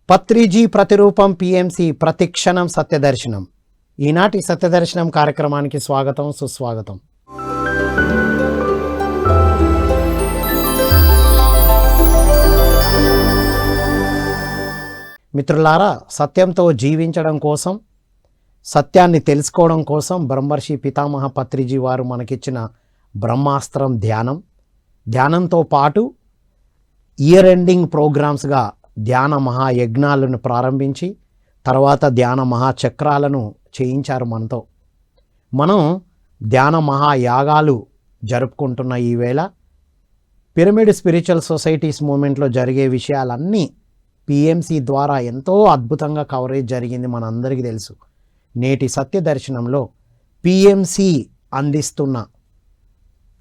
పత్రిజీ ప్రతిరూపం పిఎంసి ప్రతిక్షణం సత్యదర్శనం. ఈనాటి సత్యదర్శనం కార్యక్రమానికి స్వాగతం, సుస్వాగతం. మిత్రులారా, సత్యంతో జీవించడం కోసం, సత్యాన్ని తెలుసుకోవడం కోసం బ్రహ్మర్షి పితామహ పత్రిజీ వారు మనకిచ్చిన బ్రహ్మాస్త్రం ధ్యానంతో పాటు ఇయర్ ఎండింగ్ ప్రోగ్రామ్స్గా ధ్యాన మహాయజ్ఞాలను ప్రారంభించి తర్వాత ధ్యాన మహాచక్రాలను చేయించారు మనతో. మనం ధ్యాన మహాయాగాలు జరుపుకుంటున్న ఈ వేళ పిరమిడ్ స్పిరిచువల్ సొసైటీస్ మూమెంట్లో జరిగే విషయాలన్నీ పిఎంసి ద్వారా ఎంతో అద్భుతంగా కవరేజ్ జరిగింది, మనందరికీ తెలుసు. నేటి సత్యదర్శనంలో పిఎంసి అందిస్తున్న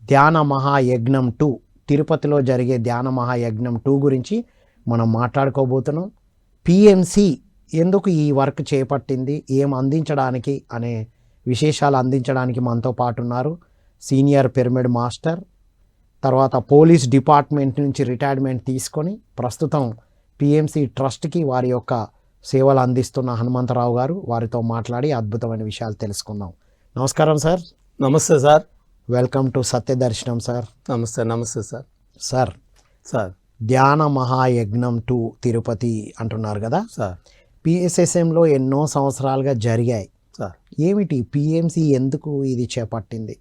ధ్యాన మహాయజ్ఞం 2, తిరుపతిలో జరిగే ధ్యాన మహాయజ్ఞం 2 గురించి మనం మాట్లాడుకోబోతున్నాం. పిఎంసి ఎందుకు ఈ వర్క్ చేపట్టింది, ఏం అందించడానికి అనే విశేషాలు అందించడానికి మనతో పాటు ఉన్నారు సీనియర్ పిరమిడ్ మాస్టర్, తర్వాత పోలీస్ డిపార్ట్మెంట్ నుంచి రిటైర్మెంట్ తీసుకొని ప్రస్తుతం పిఎంసి ట్రస్ట్కి వారి యొక్క సేవలు అందిస్తున్న హనుమంతరావు గారు. వారితో మాట్లాడి అద్భుతమైన విషయాలు తెలుసుకుందాం. నమస్కారం సార్. నమస్తే sir. Welcome to Satyadarshanam sir. నమస్తే సార్. సార్ ధ్యాన మహాయజ్ఞం 2 తిరుపతి అంటున్నారు కదా సార్. పిఎస్ఎస్ఎంలో ఎన్నో సంవత్సరాలుగా జరిగాయి సార్. ఏమిటి పిఎంసి ఎందుకు ఇది చేపట్టింది,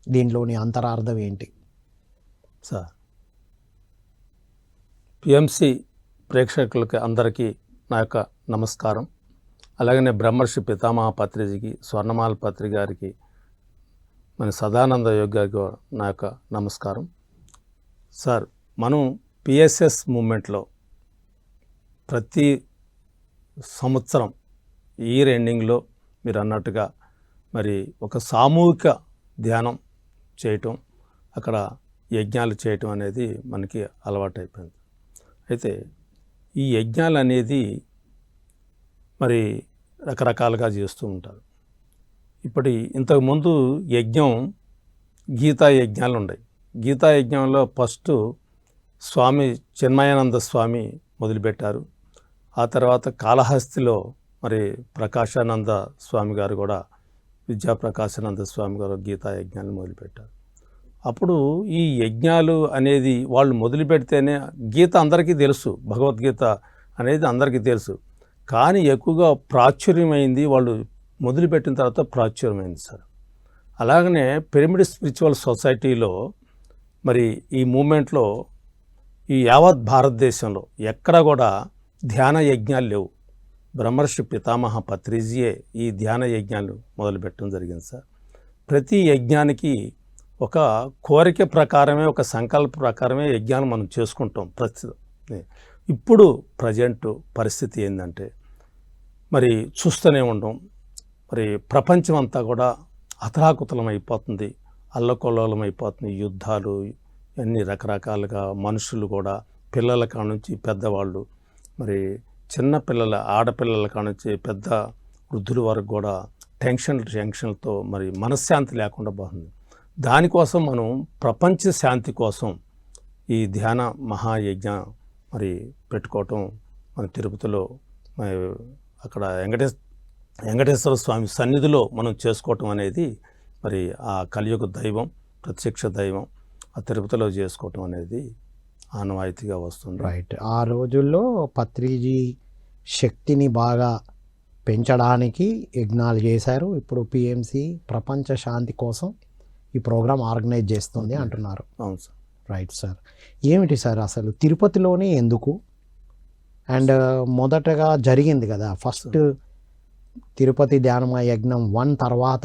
దీనిలోని అంతరార్థం ఏంటి సార్? పిఎంసి ప్రేక్షకులకి అందరికీ నా యొక్క నమస్కారం. అలాగనే బ్రహ్మర్షి పితామహ పత్రిజీకి, స్వర్ణమాల పత్రి గారికి, మన సదానంద యోగి గారికి నా యొక్క నమస్కారం. సార్, మనం పిఎస్ఎస్ మూమెంట్లో ప్రతి సంవత్సరం ఇయర్ ఎండింగ్లో మీరు అన్నట్టుగా మరి ఒక సామూహిక ధ్యానం చేయటం, అక్కడ యజ్ఞాలు చేయటం అనేది మనకి అలవాటైపోయింది. అయితే ఈ యజ్ఞాలు అనేది మరి రకరకాలుగా చేస్తూ ఉంటారు. ఇంతకుముందు యజ్ఞం గీతా యజ్ఞాలు ఉన్నాయి. గీతా యజ్ఞంలో ఫస్ట్ స్వామి చిన్మయానంద స్వామి మొదలుపెట్టారు. ఆ తర్వాత కాళహస్తిలో మరి ప్రకాశానంద స్వామి గారు కూడా, విద్యాప్రకాశానంద స్వామి గారు గీతా యజ్ఞాన్ని మొదలుపెట్టారు. అప్పుడు ఈ యజ్ఞాలు అనేది వాళ్ళు మొదలు పెడితేనే గీత అందరికీ తెలుసు, భగవద్గీత అనేది అందరికీ తెలుసు, కానీ ఎక్కువగా ప్రాచుర్యమైంది వాళ్ళు మొదలుపెట్టిన తర్వాత ప్రాచుర్యమైంది సార్. అలాగనే పిరమిడ్ స్పిరిచువల్ సొసైటీలో మరి ఈ మూమెంట్లో ఈ యావత్ భారతదేశంలో ఎక్కడ కూడా ధ్యాన యజ్ఞాలు లేవు. బ్రహ్మర్షి పితామహ పత్రిజీయే ఈ ధ్యాన యజ్ఞాలు మొదలుపెట్టడం జరిగింది సార్. ప్రతి యజ్ఞానికి ఒక కోరిక ప్రకారమే, ఒక సంకల్ప ప్రకారమే యజ్ఞాలు మనం చేసుకుంటాం ప్రస్తుతం. ఇప్పుడు ప్రజెంట్ పరిస్థితి ఏంటంటే మరి చూస్తూనే ఉంటాం, మరి ప్రపంచం అంతా కూడా అతలాకుతలం అయిపోతుంది, అల్లకొల్లోలం అయిపోతుంది. యుద్ధాలు అన్ని రకరకాలుగా, మనుషులు కూడా పిల్లల కాడ నుంచి పెద్దవాళ్ళు, మరి చిన్న పిల్లల ఆడపిల్లల కాడ నుంచి పెద్ద వృద్ధుల వరకు కూడా టెన్షన్లతో మరి మనశ్శాంతి లేకుండా పోతుంది. దానికోసం మనం ప్రపంచ శాంతి కోసం ఈ ధ్యాన మహాయజ్ఞ మరి పెట్టుకోవటం మన తిరుపతిలో అక్కడ వెంకటేశ్వర స్వామి సన్నిధిలో మనం చేసుకోవటం అనేది మరి ఆ కలియుగ దైవం, ప్రత్యక్ష దైవం ఆ తిరుపతిలో చేసుకోవటం అనేది ఆనవాయితీగా వస్తుంది. రైట్. ఆ రోజుల్లో పత్రిజీ శక్తిని బాగా పెంచడానికి యజ్ఞాలు చేశారు. ఇప్పుడు పిఎంసి ప్రపంచ శాంతి కోసం ఈ ప్రోగ్రాం ఆర్గనైజ్ చేస్తుంది అంటున్నారు. అవును సార్. Right sir. ఏమిటి సార్ అసలు తిరుపతిలోనే ఎందుకు? అండ్ మొదటగా జరిగింది కదా ఫస్ట్ తిరుపతి ధ్యానమ యజ్ఞం 1 తర్వాత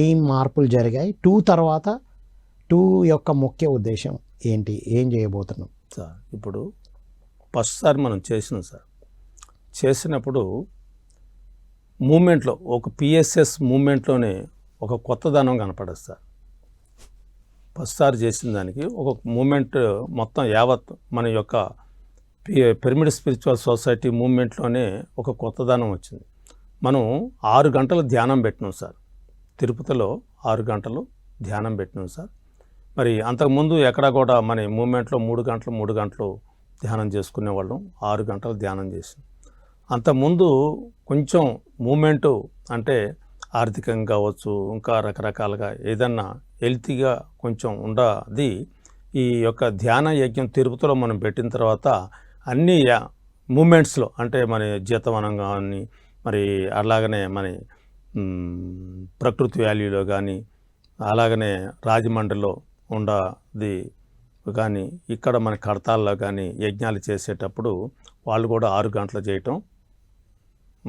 ఏం మార్పులు జరిగాయి, 2 తర్వాత 2 యొక్క ముఖ్య ఉద్దేశం ఏంటి, ఏం చేయబోతున్నాం సార్? ఇప్పుడు ఫస్ట్ సారి మనం చేసినప్పుడు మూమెంట్లో ఒక పిఎస్ఎస్ మూమెంట్లోనే ఒక కొత్తదనం కనపడదు సార్. ఫస్ట్ సారి చేసిన దానికి ఒక మూమెంట్ మొత్తం యావత్ మన యొక్క పిరమిడ్ స్పిరిచువల్ సొసైటీ మూమెంట్లోనే ఒక కొత్తదనం వచ్చింది. మనం 6 గంటలు ధ్యానం పెట్టినాం సార్. తిరుపతిలో 6 గంటలు ధ్యానం పెట్టినాం సార్. మరి అంతకుముందు ఎక్కడ కూడా మన మూమెంట్లో 3 గంటలు ధ్యానం చేసుకునేవాళ్ళం. 6 గంటలు ధ్యానం చేసాం. అంతకుముందు కొంచెం మూమెంటు అంటే ఆర్థికంగా కావచ్చు, ఇంకా రకరకాలుగా ఏదన్నా హెల్తీగా కొంచెం ఉండది. ఈ యొక్క ధ్యాన యజ్ఞం తిరుపతిలో మనం పెట్టిన తర్వాత అన్ని మూమెంట్స్లో అంటే మన జీతవనం కానీ, మరి అలాగనే మన ప్రకృతి వ్యాలీలో కానీ, అలాగనే రాజమండ్రిలో ఉండది కానీ, ఇక్కడ మన కడతాల్లో కానీ యజ్ఞాలు చేసేటప్పుడు వాళ్ళు కూడా 6 గంటలు చేయటం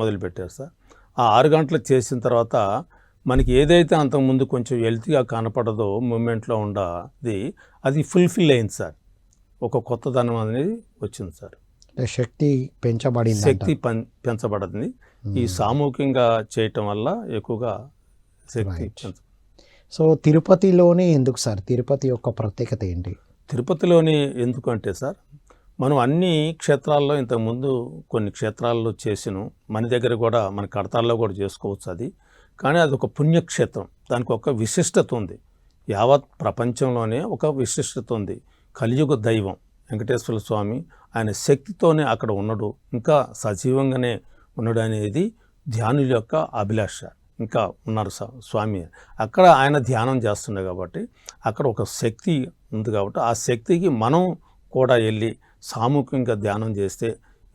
మొదలుపెట్టారు సార్. ఆ 6 గంటలు చేసిన తర్వాత మనకి ఏదైతే అంతకుముందు కొంచెం హెల్తీగా కనపడదో మూమెంట్లో ఉండది, అది ఫుల్ఫిల్ అయింది సార్. ఒక కొత్తదనం అనేది వచ్చింది సార్. శక్తి పెంచబడింది, శక్తి పెంచబడింది. ఈ సామూహికంగా చేయటం వల్ల ఎక్కువగా శక్తి సో తిరుపతిలోనే ఎందుకు సార్? తిరుపతి యొక్క ప్రత్యేకత ఏంటి? తిరుపతిలోని ఎందుకంటే సార్, మనం అన్ని క్షేత్రాల్లో ఇంతకుముందు కొన్ని క్షేత్రాల్లో చేసినాం. మన దగ్గర కూడా మన కడతాల్లో కూడా చేసుకోవచ్చు అది. కానీ అది ఒక పుణ్యక్షేత్రం, దానికి ఒక విశిష్టత ఉంది. యావత్ ప్రపంచంలోనే ఒక విశిష్టత ఉంది. కలియుగ దైవం వెంకటేశ్వర స్వామి, ఆయన శక్తితోనే అక్కడ ఉన్నాడు, ఇంకా సజీవంగానే ఉన్నాడు అనేది ధ్యానుల యొక్క అభిలాష. ఇంకా ఉన్నారు స్వామి అక్కడ, ఆయన ధ్యానం చేస్తుండే కాబట్టి అక్కడ ఒక శక్తి ఉంది కాబట్టి ఆ శక్తికి మనం కూడా వెళ్ళి సామూహికంగా ధ్యానం చేస్తే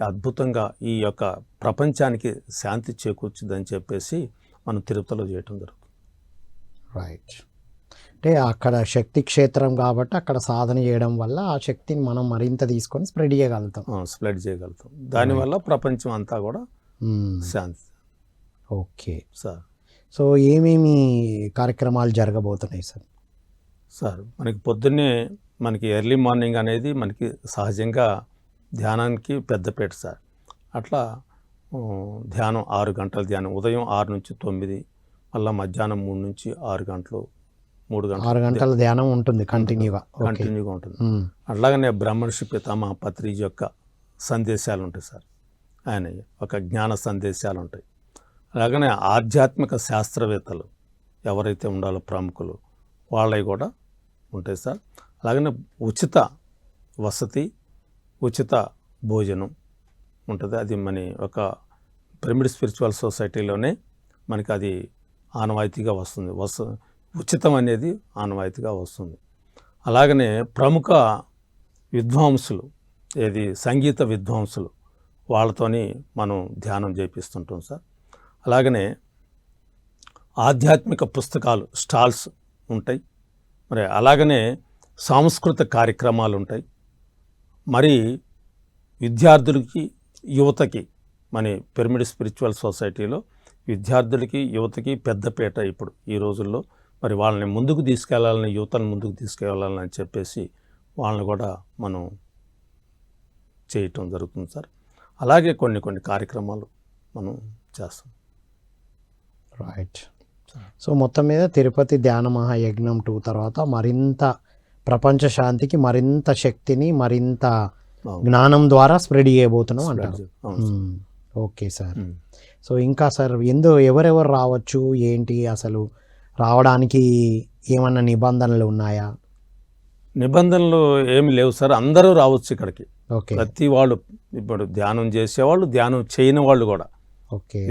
అద్భుతంగా ఈ యొక్క ప్రపంచానికి శాంతి చేకూర్చుదని చెప్పేసి మనం తిరుపతిలో చేయటం జరుగుతుంది. రైట్. అంటే అక్కడ శక్తి క్షేత్రం కాబట్టి అక్కడ సాధన చేయడం వల్ల ఆ శక్తిని మనం మరింత తీసుకొని స్ప్రెడ్ చేయగలుగుతాం. దానివల్ల ప్రపంచం అంతా కూడా శాంతి. Okay sir. సో ఏమేమి కార్యక్రమాలు జరగబోతున్నాయి సార్? సార్ మనకి పొద్దున్నే మనకి ఎర్లీ మార్నింగ్ అనేది మనకి సహజంగా ధ్యానానికి పెద్దపేట సార్. అట్లా ధ్యానం 6 గంటల ధ్యానం, ఉదయం 6 నుంచి 9, మళ్ళీ మధ్యాహ్నం 3 నుంచి 6 గంటలు, 6 గంటల ధ్యానం ఉంటుంది కంటిన్యూగా ఉంటుంది. అట్లాగనే బ్రహ్మర్షి పితామహ పత్రిజీ యొక్క సందేశాలు ఉంటాయి సార్. ఆయన ఒక జ్ఞాన సందేశాలు ఉంటాయి. అలాగనే ఆధ్యాత్మిక శాస్త్రవేత్తలు ఎవరైతే ఉండాలో ప్రముఖులు వాళ్ళవి కూడా ఉంటాయి సార్. అలాగనే ఉచిత వసతి, ఉచిత భోజనం ఉంటుంది. అది మన ఒక పిరమిడ్ స్పిరిచువల్ సొసైటీలోనే మనకి అది ఆనవాయితీగా వస్తుంది. ఉచితం అనేది ఆనవాయితీగా వస్తుంది. అలాగనే ప్రముఖ విద్వాంసులు, సంగీత విద్వాంసులు, వాళ్ళతోని మనం ధ్యానం చేపిస్తుంటాం సార్. అలాగనే ఆధ్యాత్మిక పుస్తకాలు స్టాల్స్ ఉంటాయి. మరి అలాగనే సాంస్కృతిక కార్యక్రమాలు ఉంటాయి. మరి విద్యార్థులకి, యువతకి మన పిరమిడ్ స్పిరిచువల్ సొసైటీలో విద్యార్థులకి, యువతకి పెద్దపీట ఇప్పుడు ఈ రోజుల్లో. మరి వాళ్ళని ముందుకు తీసుకెళ్లాలని, యువతను ముందుకు తీసుకెళ్లాలని చెప్పేసి వాళ్ళని కూడా మనం చేయటం జరుగుతుంది సార్. అలాగే కొన్ని కార్యక్రమాలు మనం చేస్తాం. రైట్. సో మొత్తం మీద తిరుపతి ధ్యాన మహాయజ్ఞం 2 తర్వాత మరింత ప్రపంచ శాంతికి మరింత శక్తిని, మరింత జ్ఞానం ద్వారా స్ప్రెడ్ చేయబోతున్నాం అంటారు. Okay sir. సో ఇంకా సార్ ఎవరెవరు రావచ్చు ఏంటి, అసలు రావడానికి ఏమన్నా నిబంధనలు ఉన్నాయా? నిబంధనలు ఏమి లేవు సార్, అందరూ రావచ్చు ఇక్కడికి. ఓకే. ప్రతి వాళ్ళు ఇప్పుడు ధ్యానం చేసేవాళ్ళు, ధ్యానం చేయని వాళ్ళు కూడా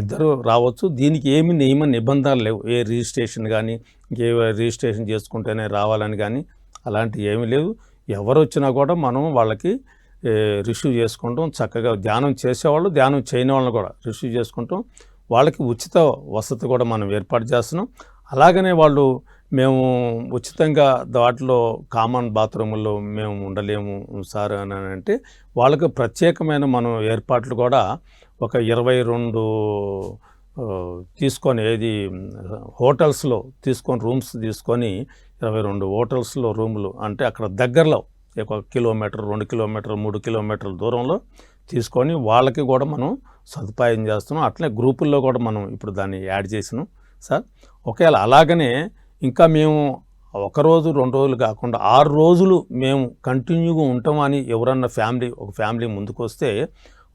ఇద్దరు రావచ్చు. దీనికి ఏమి నియమ నిబంధనలు లేవు. ఏ రిజిస్ట్రేషన్ కానీ, ఇంకే రిజిస్ట్రేషన్ చేసుకుంటేనే రావాలని కానీ అలాంటివి ఏమీ లేవు. ఎవరు వచ్చినా కూడా మనం వాళ్ళకి రిసీవ్ చేసుకుంటాం. చక్కగా ధ్యానం చేసేవాళ్ళు, ధ్యానం చేయని వాళ్ళని కూడా రిసీవ్ చేసుకుంటాం. వాళ్ళకి ఉచిత వసతి కూడా మనం ఏర్పాటు చేస్తున్నాం. అలాగనే వాళ్ళు మేము ఉచితంగా వాటిలో కామన్ బాత్రూముల్లో మేము ఉండలేము సార్ అని అంటే వాళ్ళకి ప్రత్యేకమైన మనం ఏర్పాట్లు కూడా ఒక 22 తీసుకొని హోటల్స్లో తీసుకొని రూమ్స్ తీసుకొని 22 హోటల్స్లో రూములు అంటే అక్కడ దగ్గరలో 1 కిలోమీటర్, 2 కిలోమీటర్, 3 కిలోమీటర్ల దూరంలో తీసుకొని వాళ్ళకి కూడా మనం సదుపాయం చేస్తున్నాం. అట్లనే గ్రూపుల్లో కూడా మనం ఇప్పుడు దాన్ని యాడ్ చేసినాం సార్. ఒకవేళ అలాగనే ఇంకా మేము 1 రోజు 2 రోజులు కాకుండా 6 రోజులు మేము కంటిన్యూగా ఉంటామని ఎవరన్నా ఒక ఫ్యామిలీ ముందుకు వస్తే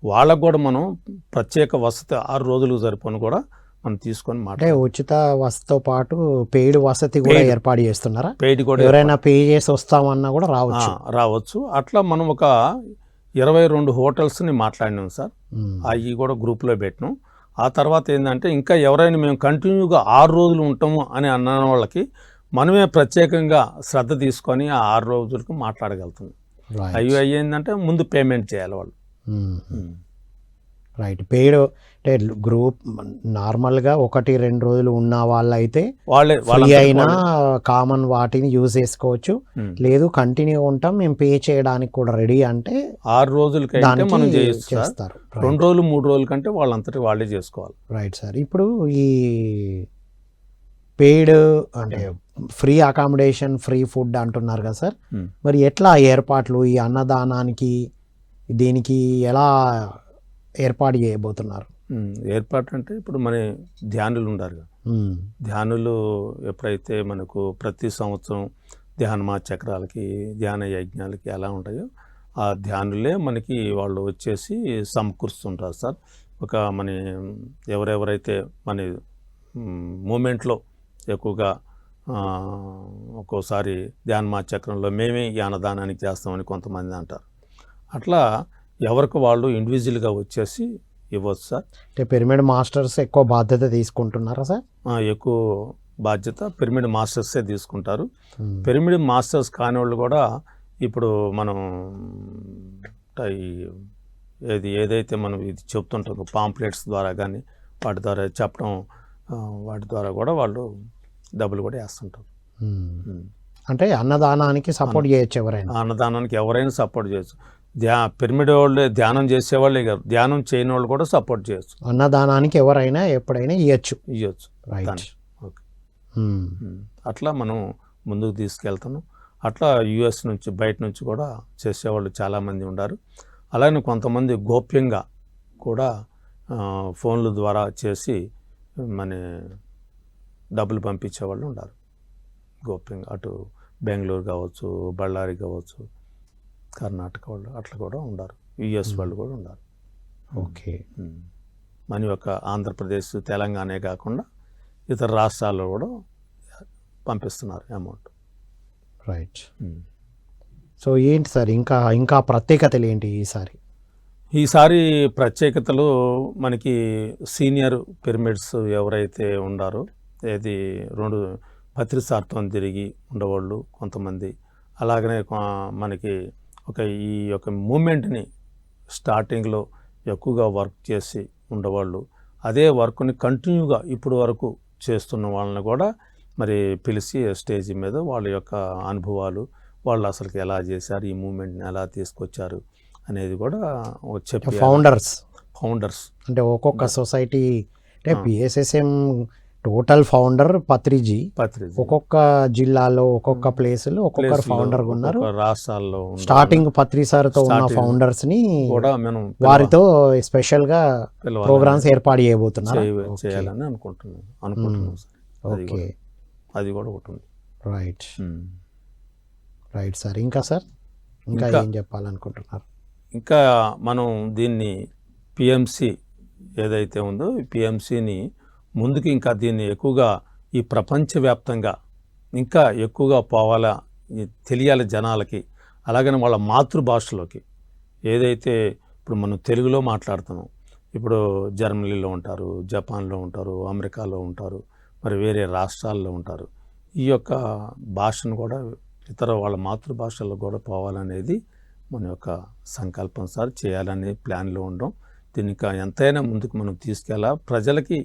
వాళ్ళకు కూడా మనం ప్రత్యేక వసతి 6 రోజులకు సరిపోను కూడా మనం తీసుకొని అంటే ఉచిత వసతితో పాటు పెయిడ్ వసతి కూడా ఏర్పాటు చేస్తున్నారా? పెయిడ్ కూడా ఎవరైనా పే చేసి వస్తామన్నా కూడా రావచ్చు. అట్లా మనం ఒక 22 హోటల్స్ని మాట్లాడినాం సార్. అవి కూడా గ్రూప్లో పెట్టినాం. ఆ తర్వాత ఏంటంటే ఇంకా ఎవరైనా మేము కంటిన్యూగా 6 రోజులు ఉంటాము అని అన్న వాళ్ళకి మనమే ప్రత్యేకంగా శ్రద్ధ తీసుకొని ఆ 6 రోజులకు మాట్లాడగలుగుతాం. అవి అయ్యిందంటే ముందు పేమెంట్ చేయాలి వాళ్ళు. రైట్. పెయిడ్ అంటే గ్రూప్ నార్మల్గా 1-2 రోజులు ఉన్న వాళ్ళైతే ఫ్రీ అయినా కామన్ వాటిని యూజ్ చేసుకోవచ్చు. లేదు కంటిన్యూ ఉంటాం మేము పే చేయడానికి కూడా రెడీ అంటే 6 రోజులకైతే మనం చేస్తారు. 2 రోజులు 3 రోజుల కంటే వాళ్ళంతటి వాళ్ళే చేసుకోవాలి. Right sir. ఇప్పుడు ఈ పెయిడ్ అంటే ఫ్రీ అకామిడేషన్ ఫ్రీ ఫుడ్ అంటున్నారు కదా సార్, మరి ఎట్లా ఏర్పాట్లు ఈ అన్నదానానికి దీనికి ఎలా ఏర్పాటు చేయబోతున్నారు? ఏర్పాటు అంటే ఇప్పుడు మన ధ్యానులు ఉండారు. ధ్యానులు ఎప్పుడైతే మనకు ప్రతి సంవత్సరం ధ్యానమా చక్రాలకి ధ్యాన యజ్ఞాలకి ఎలా ఉంటాయో ఆ ధ్యానులే మనకి వాళ్ళు వచ్చేసి సమకూరుస్తుంటారు సార్. ఒక మన ఎవరెవరైతే మన మూమెంట్లో ఎక్కువగా ఒక్కోసారి ధ్యానమా చక్రంలో మేమే ఈ అన్నదానానికి చేస్తామని కొంతమంది అంటారు. అట్లా ఎవరికి వాళ్ళు ఇండివిజువల్గా వచ్చేసి ఇవ్వచ్చు సార్. అంటే పిరమిడ్ మాస్టర్స్ ఎక్కువ బాధ్యత తీసుకుంటున్నారా సార్? ఎక్కువ బాధ్యత పిరమిడ్ మాస్టర్సే తీసుకుంటారు. పిరమిడ్ మాస్టర్స్ కాని వాళ్ళు కూడా ఇప్పుడు మనం ఏదైతే మనం ఇది చెప్తుంటాం పాంప్లెట్స్ ద్వారా కానీ వాటి ద్వారా చెప్పడం వాటి ద్వారా కూడా వాళ్ళు డబ్బులు కూడా వేస్తుంటారు. అంటే అన్నదానానికి సపోర్ట్ చేయొచ్చు ఎవరైనా? అన్నదానానికి ఎవరైనా సపోర్ట్ చేయొచ్చు. పిరమిడ్ వాళ్ళు ధ్యానం చేసేవాళ్ళే కాదు, ధ్యానం చేయని వాళ్ళు కూడా సపోర్ట్ చేయొచ్చు. అన్నదానానికి ఎవరైనా ఎప్పుడైనా ఇవ్వచ్చు. ఓకే. అట్లా మనం ముందుకు తీసుకెళ్తాను. అట్లా యుఎస్ నుంచి బయట నుంచి కూడా చేసేవాళ్ళు చాలామంది ఉన్నారు. అలాగే కొంతమంది గోప్యంగా కూడా ఫోన్ల ద్వారా చేసి మన డబ్బులు పంపించేవాళ్ళు ఉన్నారు గోప్యంగా. అటు బెంగళూరు కావచ్చు, బళ్ళారి కావచ్చు, కర్ణాటక వాళ్ళు అట్లా కూడా ఉన్నారు. యుఎస్ వాళ్ళు కూడా ఉన్నారు. ఓకే. మన యొక్క ఆంధ్రప్రదేశ్ తెలంగాణే కాకుండా ఇతర రాష్ట్రాల్లో కూడా పంపిస్తున్నారు అమౌంట్. రైట్. సో ఏంటి సార్ ఇంకా ప్రత్యేకతలు ఏంటి ఈసారి ప్రత్యేకతలు మనకి సీనియర్ పిరమిడ్స్ ఎవరైతే ఉన్నారో ఏది 2 పత్రిసార్తో తిరిగి ఉండేవాళ్ళు కొంతమంది, అలాగనే మనకి ఈ యొక్క మూమెంట్ని స్టార్టింగ్లో ఎక్కువగా వర్క్ చేసి ఉండేవాళ్ళు, అదే వర్క్ని కంటిన్యూగా ఇప్పుడు వరకు చేస్తున్న వాళ్ళని కూడా మరి పిలిచి స్టేజ్ మీద వాళ్ళ యొక్క అనుభవాలు, వాళ్ళు అసలుకి ఎలా చేశారు, ఈ మూమెంట్ని ఎలా తీసుకొచ్చారు అనేది కూడా చెప్పి ఫౌండర్స్ అంటే ఒక్కొక్క సొసైటీ అంటే పిఎస్ఎస్ఎం టోటల్ ఫౌండర్ పత్రిజీ ఒక్కొక్క జిల్లాలో ఒక్కొక్క ప్లేస్లో ఒక్కొక్క ఫౌండర్ ఉన్నారు. రాష్ట్రాల్లో స్టార్టింగ్ పత్రి సార్తో ఉన్న ఫౌండర్స్ ని వారితో స్పెషల్ గా ప్రోగ్రామ్స్ ఏర్పాటు చేయబోతున్నారు చేయాలని అనుకుంటున్నాం. ఓకే, అది కూడా ఉంటుంది. Right sir. ఇంకా ఏం చెప్పాలనుకుంటున్నారు? ఇంకా మనం దీన్ని పిఎంసి ఏదైతే ఉందో ఈ పిఎంసిని ముందుకు ఇంకా దీన్ని ఎక్కువగా ఈ ప్రపంచవ్యాప్తంగా ఇంకా ఎక్కువగా పోవాలా, తెలియాలి జనాలకి. అలాగని వాళ్ళ మాతృభాషలోకి ఏదైతే ఇప్పుడు మనం తెలుగులో మాట్లాడుతున్నాం, ఇప్పుడు జర్మనీలో ఉంటారు, జపాన్లో ఉంటారు, అమెరికాలో ఉంటారు, మరి వేరే రాష్ట్రాల్లో ఉంటారు. ఈ యొక్క భాషను కూడా ఇతర వాళ్ళ మాతృభాషల్లో కూడా పోవాలనేది మన యొక్క సంకల్పం సార్. చేయాలనే ప్లాన్లో ఉండడం. దీన్ని ఇంకా ఎంతైనా ముందుకు మనం తీసుకెళ్ళాలి. ప్రజలకి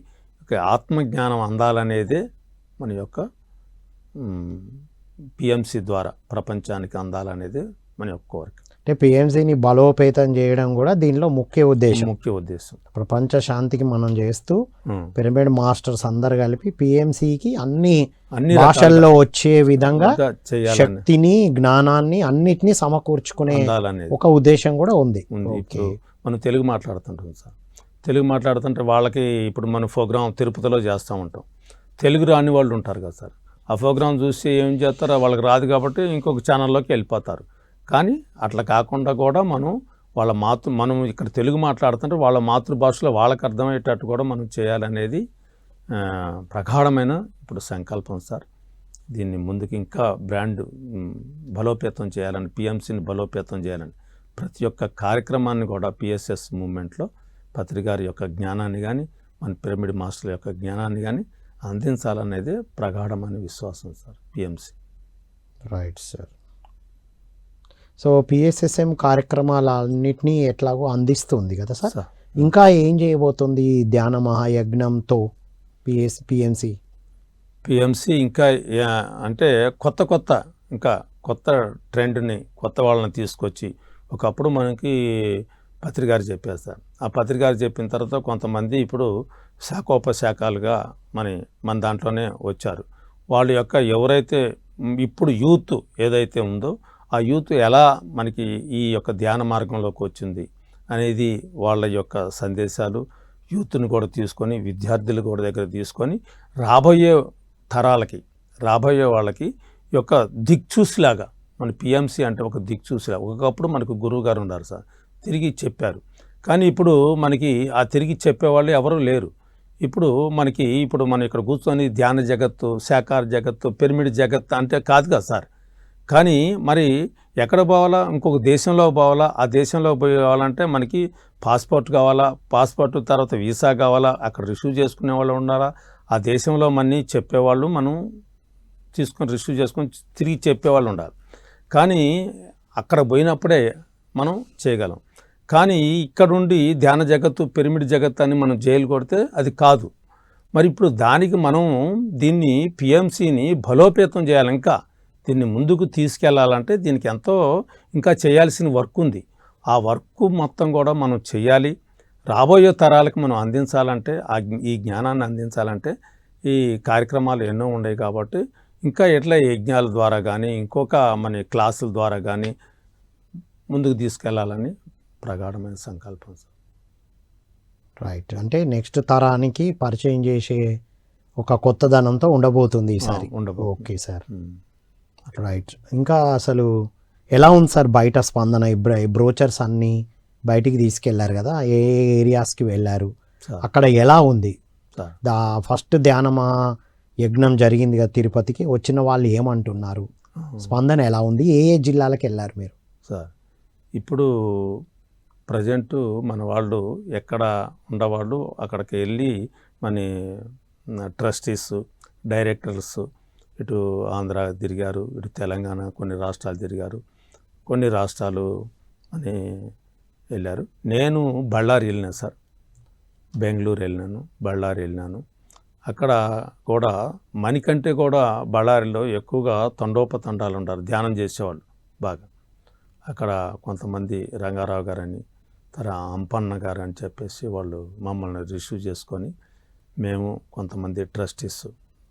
ఆత్మజ్ఞానం అందాలనేదే మన యొక్క పిఎంసి ద్వారా ప్రపంచానికి అందాలనేదే మన యొక్క కోరిక. అంటే పిఎంసిని బలోపేతం చేయడం కూడా దీనిలో ముఖ్య ఉద్దేశం. ప్రపంచ శాంతికి మనం చేస్తూ పిరమిడ్ మాస్టర్స్ అందరు కలిపి పిఎంసికి అన్ని భాషల్లో వచ్చే విధంగా శక్తిని జ్ఞానాన్ని అన్నిటినీ సమకూర్చుకునే ఒక ఉద్దేశం కూడా ఉంది. ఇప్పుడు మనం తెలుగు మాట్లాడుతుంటాం సార్. తెలుగు మాట్లాడుతుంటే వాళ్ళకి ఇప్పుడు మనం ప్రోగ్రాం తిరుపతిలో చేస్తూ ఉంటాం. తెలుగు రాని వాళ్ళు ఉంటారు కదా సార్. ఆ ప్రోగ్రాం చూసి ఏం చేస్తారో వాళ్ళకి రాదు కాబట్టి ఇంకొక ఛానల్లోకి వెళ్ళిపోతారు. కానీ అట్లా కాకుండా కూడా మనం ఇక్కడ తెలుగు మాట్లాడుతుంటే వాళ్ళ మాతృభాషలో వాళ్ళకి అర్థమయ్యేటట్టు కూడా మనం చేయాలనేది ప్రగాఢమైన ఇప్పుడు సంకల్పం సార్. దీన్ని ముందుకు ఇంకా బ్రాండ్ బలోపేతం చేయాలని, పిఎంసిని బలోపేతం చేయాలని ప్రతి ఒక్క కార్యక్రమాన్ని కూడా పిఎస్ఎస్ మూమెంట్లో పత్రి గారి యొక్క జ్ఞానాన్ని కానీ మన పిరమిడ్ మాస్టర్ల యొక్క జ్ఞానాన్ని కానీ అందించాలనేదే ప్రగాఢమైన విశ్వాసం sir PMC. Right sir. So PSSM కార్యక్రమాలన్నింటినీ ఎట్లాగో అందిస్తుంది కదా సార్. ఇంకా ఏం చేయబోతుంది ఈ ధ్యాన మహాయజ్ఞంతో పిఎంసి? ఇంకా అంటే ఇంకా కొత్త ట్రెండ్ని, కొత్త వాళ్ళని తీసుకొచ్చి, ఒకప్పుడు మనకి పత్రి గారు చెప్పారు సార్. ఆ పత్రి గారు చెప్పిన తర్వాత కొంతమంది ఇప్పుడు శాఖోపశాఖలుగా మన దాంట్లోనే వచ్చారు. వాళ్ళ యొక్క ఎవరైతే ఇప్పుడు యూత్ ఏదైతే ఉందో ఆ యూత్ ఎలా మనకి ఈ యొక్క ధ్యాన మార్గంలోకి వచ్చింది అనేది వాళ్ళ యొక్క సందేశాలు యూత్ని కూడా తీసుకొని, విద్యార్థులు కూడా దగ్గర తీసుకొని రాబోయే తరాలకి, రాబోయే వాళ్ళకి యొక్క దిక్చూసిలాగా, మన పిఎంసి అంటే ఒక దిక్చూసిలాగా. ఒకప్పుడు మనకు గురువు గారు ఉన్నారు సార్, తిరిగి చెప్పారు. కానీ ఇప్పుడు మనకి ఆ తిరిగి చెప్పేవాళ్ళు ఎవరు లేరు. ఇప్పుడు మనం ఇక్కడ కూర్చొని ధ్యాన జగత్తు, శాకార జగత్తు, పిరమిడ్ జగత్తు అంటే కాదు కదా సార్. కానీ మరి ఎక్కడ పోవాలా? ఇంకొక దేశంలో పోవాలా? ఆ దేశంలో పోవాలంటే మనకి పాస్పోర్ట్ కావాలా, పాస్పోర్ట్ తర్వాత వీసా కావాలా, అక్కడ రిసీవ్ చేసుకునే వాళ్ళు ఉండాలా, ఆ దేశంలో మనీ చెప్పేవాళ్ళు మనం తీసుకొని రిసీవ్ చేసుకొని తిరిగి చెప్పేవాళ్ళు ఉండాలి. కానీ అక్కడ పోయినప్పుడే మనం చేయగలం. కానీ ఇక్కడుండి ధ్యాన జగత్తు, పిరమిడ్ జగత్తు అని మనం జైలు కొడితే అది కాదు. మరి ఇప్పుడు దానికి మనం దీన్ని పిఎంసిని బలోపేతం చేయాలి. ఇంకా దీన్ని ముందుకు తీసుకెళ్లాలంటే దీనికి ఎంతో ఇంకా చేయాల్సిన వర్క్ ఉంది. ఆ వర్క్ మొత్తం కూడా మనం చేయాలి. రాబోయే తరాలకు మనం అందించాలంటే, ఈ జ్ఞానాన్ని అందించాలంటే ఈ కార్యక్రమాలు ఎన్నో ఉన్నాయి. కాబట్టి ఇంకా ఎట్లా యజ్ఞాల ద్వారా కానీ, ఇంకొక మన క్లాసుల ద్వారా కానీ ముందుకు తీసుకెళ్లాలని ప్రగాఢమైన సంకల్పం సార్. రైట్. అంటే నెక్స్ట్ తరానికి పరిచయం చేసే ఒక కొత్తదనంతో ఉండబోతుంది ఈసారి. Okay sir. రైట్. ఇంకా అసలు ఎలా ఉంది సార్ బయట స్పందన? బ్రోచర్స్ అన్నీ బయటికి తీసుకెళ్లారు కదా, ఏ ఏరియాస్కి వెళ్ళారు, అక్కడ ఎలా ఉంది? ఫస్ట్ ధ్యానమా యజ్ఞం జరిగింది కదా తిరుపతికి, వచ్చిన వాళ్ళు ఏమంటున్నారు? స్పందన ఎలా ఉంది? ఏ జిల్లాలకు వెళ్ళారు మీరు సార్? ఇప్పుడు ప్రజెంటు మన వాళ్ళు ఎక్కడ ఉండేవాళ్ళు అక్కడికి వెళ్ళి మన ట్రస్టీస్, డైరెక్టర్స్ ఇటు ఆంధ్ర తిరిగారు, ఇటు తెలంగాణ కొన్ని రాష్ట్రాలు తిరిగారు, కొన్ని రాష్ట్రాలు అని వెళ్ళారు. నేను బళ్ళారి వెళ్ళినాను సార్, బెంగళూరు వెళ్ళినాను, బళ్ళారి వెళ్ళినాను. అక్కడ కూడా మనకంటే కూడా బళ్ళారిలో ఎక్కువగా తండోపతండాలు ఉంటారు, ధ్యానం చేసేవాళ్ళు బాగా. అక్కడ కొంతమంది రంగారావు గారని, అంపన్న గారు అని చెప్పేసి వాళ్ళు మమ్మల్ని రిసీవ్ చేసుకొని, మేము కొంతమంది ట్రస్టీస్,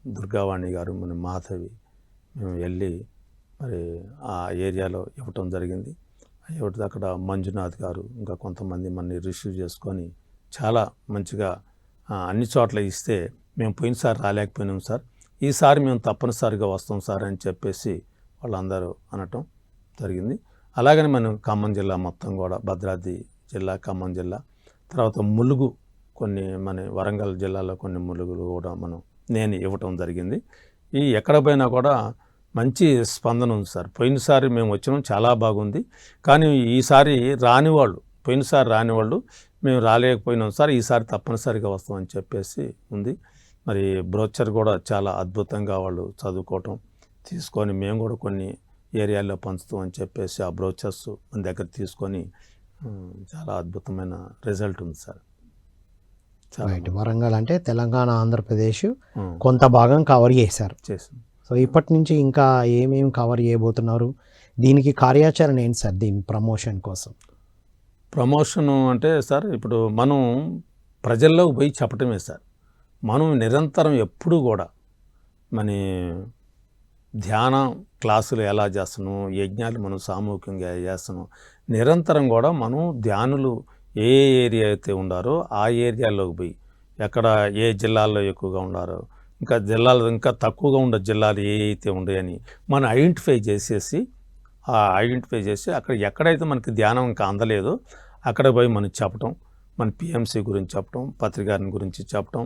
దుర్గావాణి గారు, మన మాధవి, మేము వెళ్ళి మరి ఆ ఏరియాలో ఇవ్వటం జరిగింది. ఇవ్వటం అక్కడ మంజునాథ్ గారు ఇంకా కొంతమంది మనని రిసీవ్ చేసుకొని చాలా మంచిగా అన్ని చోట్ల ఇస్తే, మేము పోయినసారి రాలేకపోయినాం సార్, ఈసారి మేము తప్పనిసరిగా వస్తాం సార్ అని చెప్పేసి వాళ్ళందరూ అనటం జరిగింది. అలాగని మనం ఖమ్మం జిల్లా మొత్తం కూడా, భద్రాద్రి జిల్లా, ఖమ్మం జిల్లా, తర్వాత ములుగు కొన్ని, మన వరంగల్ జిల్లాలో కొన్ని ములుగులు కూడా నేను ఇవ్వటం జరిగింది. ఈ ఎక్కడ పోయినా కూడా మంచి స్పందన ఉంది సార్. పోయినసారి మేము వచ్చినాం, చాలా బాగుంది. కానీ ఈసారి రానివాళ్ళు, పోయినసారి రానివాళ్ళు మేము రాలేకపోయినాం సార్, ఈసారి తప్పనిసరిగా వస్తామని చెప్పేసి ఉంది. మరి బ్రోచర్ కూడా చాలా అద్భుతంగా వాళ్ళు చదువుకోవటం తీసుకొని, మేము కూడా కొన్ని ఏరియాల్లో పంచుతామని చెప్పేసి ఆ బ్రోచర్స్ మన దగ్గర తీసుకొని చాలా అద్భుతమైన రిజల్ట్ ఉంది సార్. రైట్. వరంగల్ అంటే తెలంగాణ, ఆంధ్రప్రదేశ్ కొంత భాగం కవర్ చేశారు. సో ఇప్పటి నుంచి ఇంకా ఏమేమి కవర్ చేయబోతున్నారు? దీనికి కార్యాచరణ ఏంటి సార్ దీని ప్రమోషన్ కోసం? ప్రమోషను అంటే సార్, ఇప్పుడు మనం ప్రజల్లోకి పోయి చెప్పటమే సార్. మనం నిరంతరం ఎప్పుడూ కూడా మన ధ్యాన క్లాసులు ఎలా చేస్తున్నాం, యజ్ఞాలు మనం సామూహికంగా చేస్తున్నాం, నిరంతరం కూడా మనం ధ్యానులు ఏ ఏరియా అయితే ఉండారో ఆ ఏరియాలోకి పోయి, ఎక్కడ ఏ జిల్లాల్లో ఎక్కువగా ఉండారో, ఇంకా జిల్లాలు ఇంకా తక్కువగా ఉండే జిల్లాలు ఏ అయితే ఉన్నాయని మనం ఐడెంటిఫై చేసి అక్కడ ఎక్కడైతే మనకి ధ్యానం ఇంకా అందలేదో అక్కడ పోయి మనం చెప్పటం, మన పిఎంసి గురించి చెప్పటం, పత్రికారిని గురించి చెప్పటం,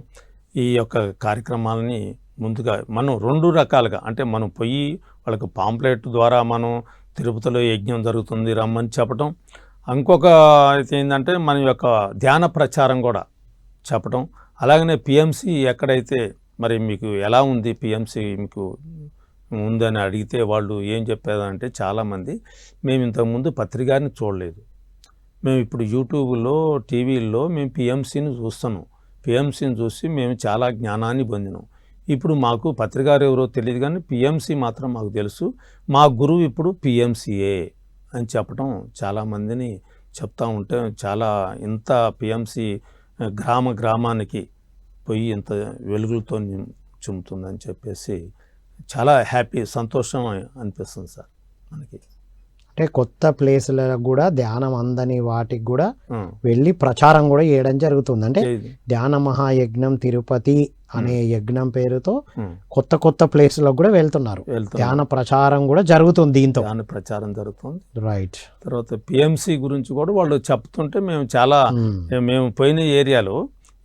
ఈ యొక్క కార్యక్రమాలని ముందుగా మనం రెండు రకాలుగా, అంటే మనం పోయి వాళ్ళకి పాంప్లెట్ ద్వారా మనం తిరుపతిలో యజ్ఞం జరుగుతుంది రమ్మని చెప్పటం, ఇంకొక అయితే ఏంటంటే మన యొక్క ధ్యాన ప్రచారం కూడా చెప్పడం, అలాగనే పిఎంసి ఎక్కడైతే మరి మీకు ఎలా ఉంది పిఎంసి మీకు ఉందని అడిగితే వాళ్ళు ఏం చెప్పేదంటే చాలామంది మేము ఇంతకుముందు పత్రికారిని చూడలేదు, మేము ఇప్పుడు యూట్యూబ్లో టీవీల్లో మేము పిఎంసిని చూస్తున్నాం, పిఎంసిని చూసి మేము చాలా జ్ఞానాన్ని పొందినాం, ఇప్పుడు మాకు పత్రికారు ఎవరో తెలియదు కానీ పిఎంసి మాత్రం మాకు తెలుసు, మా గురువు ఇప్పుడు పిఎంసిఏ అని చెప్పడం చాలామందిని చెప్తా ఉంటే చాలా ఇంత పిఎంసి గ్రామానికి పోయి ఇంత వెలుగులతో చుమ్ముతుందని చెప్పేసి చాలా హ్యాపీ సంతోషం అనిపిస్తుంది సార్ మనకి. అంటే కొత్త ప్లేసులకు కూడా ధ్యానం అందని వాటికి కూడా వెళ్ళి ప్రచారం కూడా చేయడం జరుగుతుంది. అంటే ధ్యాన మహాయజ్ఞం తిరుపతి అనే యజ్ఞం పేరుతో కొత్త కొత్త ప్లేసులకు కూడా వెళ్తున్నారు, ధ్యాన ప్రచారం కూడా జరుగుతుంది, దీంతో ధ్యాన ప్రచారం జరుగుతుంది. రైట్. తర్వాత పిఎంసి గురించి కూడా వాళ్ళు చెప్తుంటే మేము చాలా మేము పోయిన ఏరియాలో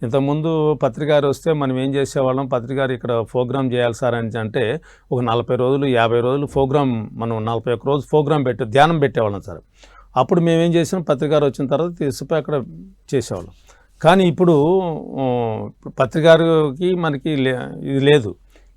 ఇంతకుముందు పత్రికారు వస్తే మనం ఏం చేసేవాళ్ళం, పత్రికారు ఇక్కడ ప్రోగ్రామ్ చేయాలి సార్ అని అంటే ఒక 40 రోజులు 50 రోజులు ప్రోగ్రామ్ మనం 41 రోజు ప్రోగ్రామ్ ధ్యానం పెట్టేవాళ్ళం సార్. అప్పుడు మేమేం చేసాం, పత్రికారు వచ్చిన తర్వాత తీసుకుపోయి అక్కడ చేసేవాళ్ళం. కానీ ఇప్పుడు పత్రికారుకి మనకి ఇది లేదు,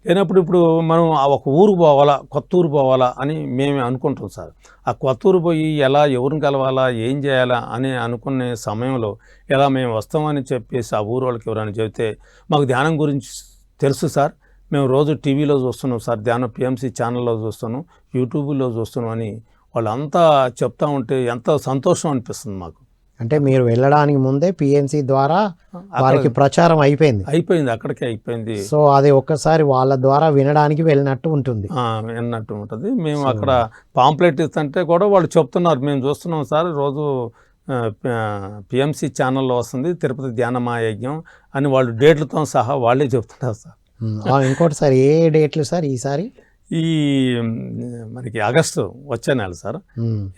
లేనప్పుడు ఇప్పుడు మనం ఒక ఊరు పోవాలా, కొత్త ఊరు పోవాలా అని మేము అనుకుంటాం సార్. ఆ కొత్త ఊరు పోయి ఎలా ఎవరిని కలవాలా ఏం చేయాలా అని అనుకునే సమయంలో ఎలా మేము వస్తామని చెప్పేసి ఆ ఊరు వాళ్ళకి ఎవరైనా చెబితే మాకు ధ్యానం గురించి తెలుసు సార్, మేము రోజు టీవీలో చూస్తున్నాం సార్, ధ్యానం పిఎంసి ఛానల్లో చూస్తున్నాం, యూట్యూబ్లో చూస్తున్నాం అని వాళ్ళంతా చెప్తా ఉంటే ఎంత సంతోషం అనిపిస్తుంది మాకు. అంటే మీరు వెళ్ళడానికి ముందే పిఎంసి ద్వారా వారికి ప్రచారం అయిపోయింది, అక్కడికే అయిపోయింది. సో అది ఒక్కసారి వాళ్ళ ద్వారా వినడానికి వెళ్ళినట్టు ఉంటుంది, విన్నట్టు ఉంటుంది. మేము అక్కడ పాంప్లెట్ ఇస్తుంటే కూడా వాళ్ళు చెప్తున్నారు, మేము చూస్తున్నాం సార్ రోజు పిఎంసి ఛానల్లో వస్తుంది తిరుపతి ధ్యాన మహాయజ్ఞం అని వాళ్ళు డేట్లతో సహా వాళ్ళే చెప్తున్నారు సార్. ఇంకోటి సార్ ఏ డేట్లు సార్ ఈసారి? ఈ మనకి ఆగస్టు వచ్చే నెల సార్,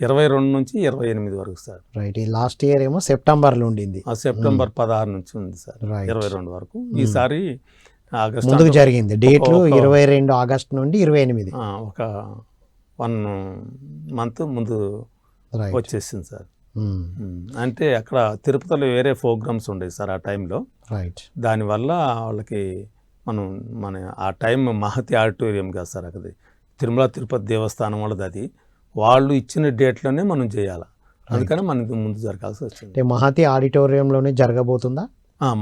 22 నుంచి 28 వరకు సార్. రైట్. ఈ లాస్ట్ ఇయర్ ఏమో సెప్టెంబర్లో ఉండింది, సెప్టెంబర్ 16 నుంచి ఉంది సార్ 22 వరకు. ఈసారి ఆగస్టు ముందుకు జరిగింది, డేట్లు 22 ఆగస్టు నుండి 28, ఒక 1 మంత్ ముందు వచ్చేసింది సార్. అంటే అక్కడ తిరుపతిలో వేరే ప్రోగ్రామ్స్ ఉండేవి సార్ ఆ టైంలో. రైట్. దానివల్ల వాళ్ళకి మన ఆ టైం మహతి ఆడిటోరియం కాదు సార్, అది తిరుమల తిరుపతి దేవస్థానం వాళ్ళది, అది వాళ్ళు ఇచ్చిన డేట్లోనే మనం చేయాలి, అందుకని మనకి ముందు జరగాల్సి వచ్చింది. మహతి ఆడిటోరియంలోనే జరగబోతుందా?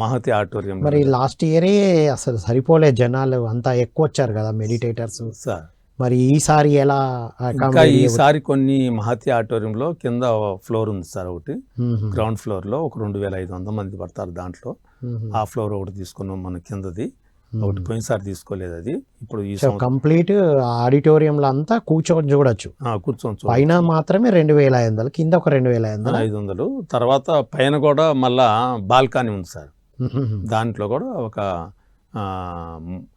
మహతి ఆడిటోరియం. మరి లాస్ట్ ఇయరే అసలు సరిపోలే, జనాలు అంతా ఎక్కువ వచ్చారు కదా మెడిటేటర్స్ సార్. మరి ఈసారి ఎలా? ఈసారి కొన్ని మహతి ఆడిటోరియంలో కింద ఫ్లోర్ ఉంది సార్, ఒకటి గ్రౌండ్ ఫ్లోర్లో ఒక 2500 మంది పడతారు, దాంట్లో ఆ ఫ్లోర్ ఒకటి తీసుకున్నాం మన కిందది, ఒకటి పోయినసారి తీసుకోలేదు అది. ఇప్పుడు ఈ కంప్లీట్ ఆడిటోరియంలో అంతా కూర్చొని చూడొచ్చు, కూర్చోవచ్చు. పైన మాత్రమే 2500, కింద ఒక 2500. తర్వాత పైన కూడా మళ్ళా బాల్కనీ ఉంది సార్, దాంట్లో కూడా ఒక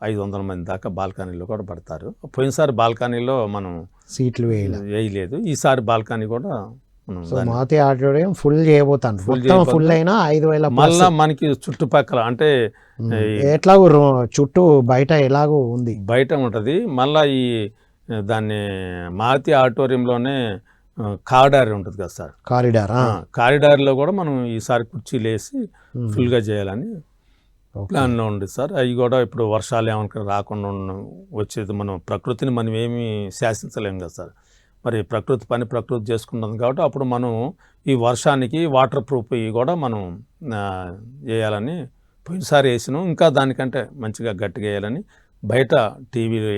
500 మంది దాకా బాల్కనీలో కూడా పడతారు. పోయినసారి బాల్కనీలో మనం సీట్లు వేయలేదు, ఈసారి బాల్కనీ కూడా మహతి ఆడిటోరియం ఫుల్ చేయబోతాను, ఫుల్ అయినా 5000. మళ్ళా మనకి చుట్టుపక్కల అంటే ఎట్లాగో చుట్టూ బయట ఎలాగో ఉంది, బయట ఉంటుంది. మళ్ళా ఈ దాన్ని మహతి ఆడిటోరియంలోనే కారిడార్ ఉంటుంది కదా సార్, కారిడార్లో కూడా మనం ఈసారి కుర్చీలు వేసి ఫుల్గా చేయాలని ప్లాన్లో ఉంది సార్. అవి కూడా ఇప్పుడు వర్షాలు ఏమన్నా రాకుండా వచ్చేది, మనం ప్రకృతిని మనం ఏమీ శాసించలేము కదా సార్, మరి ప్రకృతి పని ప్రకృతి చేసుకుంటుంది కాబట్టి అప్పుడు మనం ఈ వర్షానికి వాటర్ ప్రూఫ్ ఇవి కూడా మనం వేయాలని పోయినసారి వేసినాం, ఇంకా దానికంటే మంచిగా గట్టిగా వేయాలని బయట టీవీలు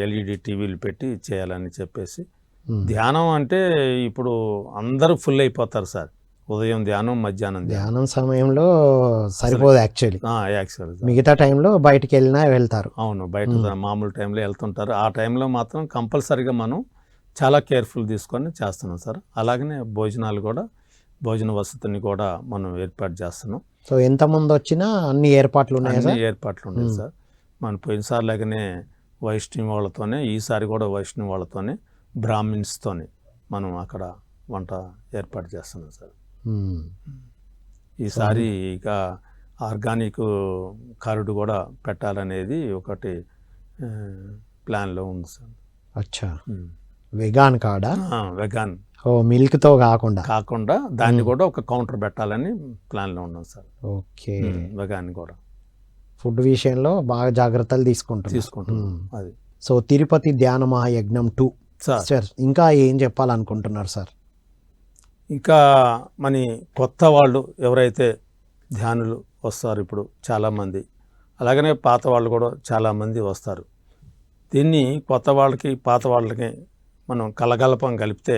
ఎల్ఈడి టీవీలు పెట్టి చేయాలని చెప్పేసి. ధ్యానం అంటే ఇప్పుడు అందరూ ఫుల్ అయిపోతారు సార్, ఉదయం ధ్యానం మధ్యాహ్నం ధ్యానం సమయంలో సరిపోదు యాక్చువల్లీ, మిగతా టైంలో బయటికి వెళ్ళినా వెళ్తారు. అవును, బయట మామూలు టైంలో వెళ్తుంటారు, ఆ టైంలో మాత్రం కంపల్సరీగా మనం చాలా కేర్ఫుల్ తీసుకొని చేస్తున్నాం సార్. అలాగనే భోజనాలు కూడా, భోజన వసతిని కూడా మనం ఏర్పాటు చేస్తున్నాం. సో ఎంతమంది వచ్చినా అన్ని ఏర్పాట్లు ఉన్నాయి, ఏర్పాట్లు ఉన్నాయి సార్. మన పోయినసారి లాగానే వైష్ణవి వాళ్ళతోనే, ఈసారి కూడా వైష్ణవి వాళ్ళతోనే బ్రాహ్మిన్స్తోనే మనం అక్కడ వంట ఏర్పాటు చేస్తున్నాం సార్. ఈసారి ఇక ఆర్గానిక్ కారుడు కూడా పెట్టాలనేది ఒకటి ప్లాన్లో ఉంది సార్. అచ్చా, వెగాన్ కాడా? వెగాన్ ఓ మిల్క్తో కాకుండా దాన్ని కూడా ఒక కౌంటర్ పెట్టాలని ప్లాన్లో ఉన్నాం సార్. ఓకే. వెగాన్ని కూడా ఫుడ్ విషయంలో బాగా జాగ్రత్తలు తీసుకుంటున్నాం. అది. సో తిరుపతి ధ్యాన మహాయజ్ఞం 2 సార్ సార్ ఇంకా ఏం చెప్పాలనుకుంటున్నారు సార్? ఇంకా మన కొత్త వాళ్ళు ఎవరైతే ధ్యానులు వస్తారు ఇప్పుడు చాలామంది, అలాగనే పాత వాళ్ళు కూడా చాలామంది వస్తారు. దీన్ని కొత్త వాళ్ళకి పాత వాళ్ళకి మనం కలగలపం కలిపితే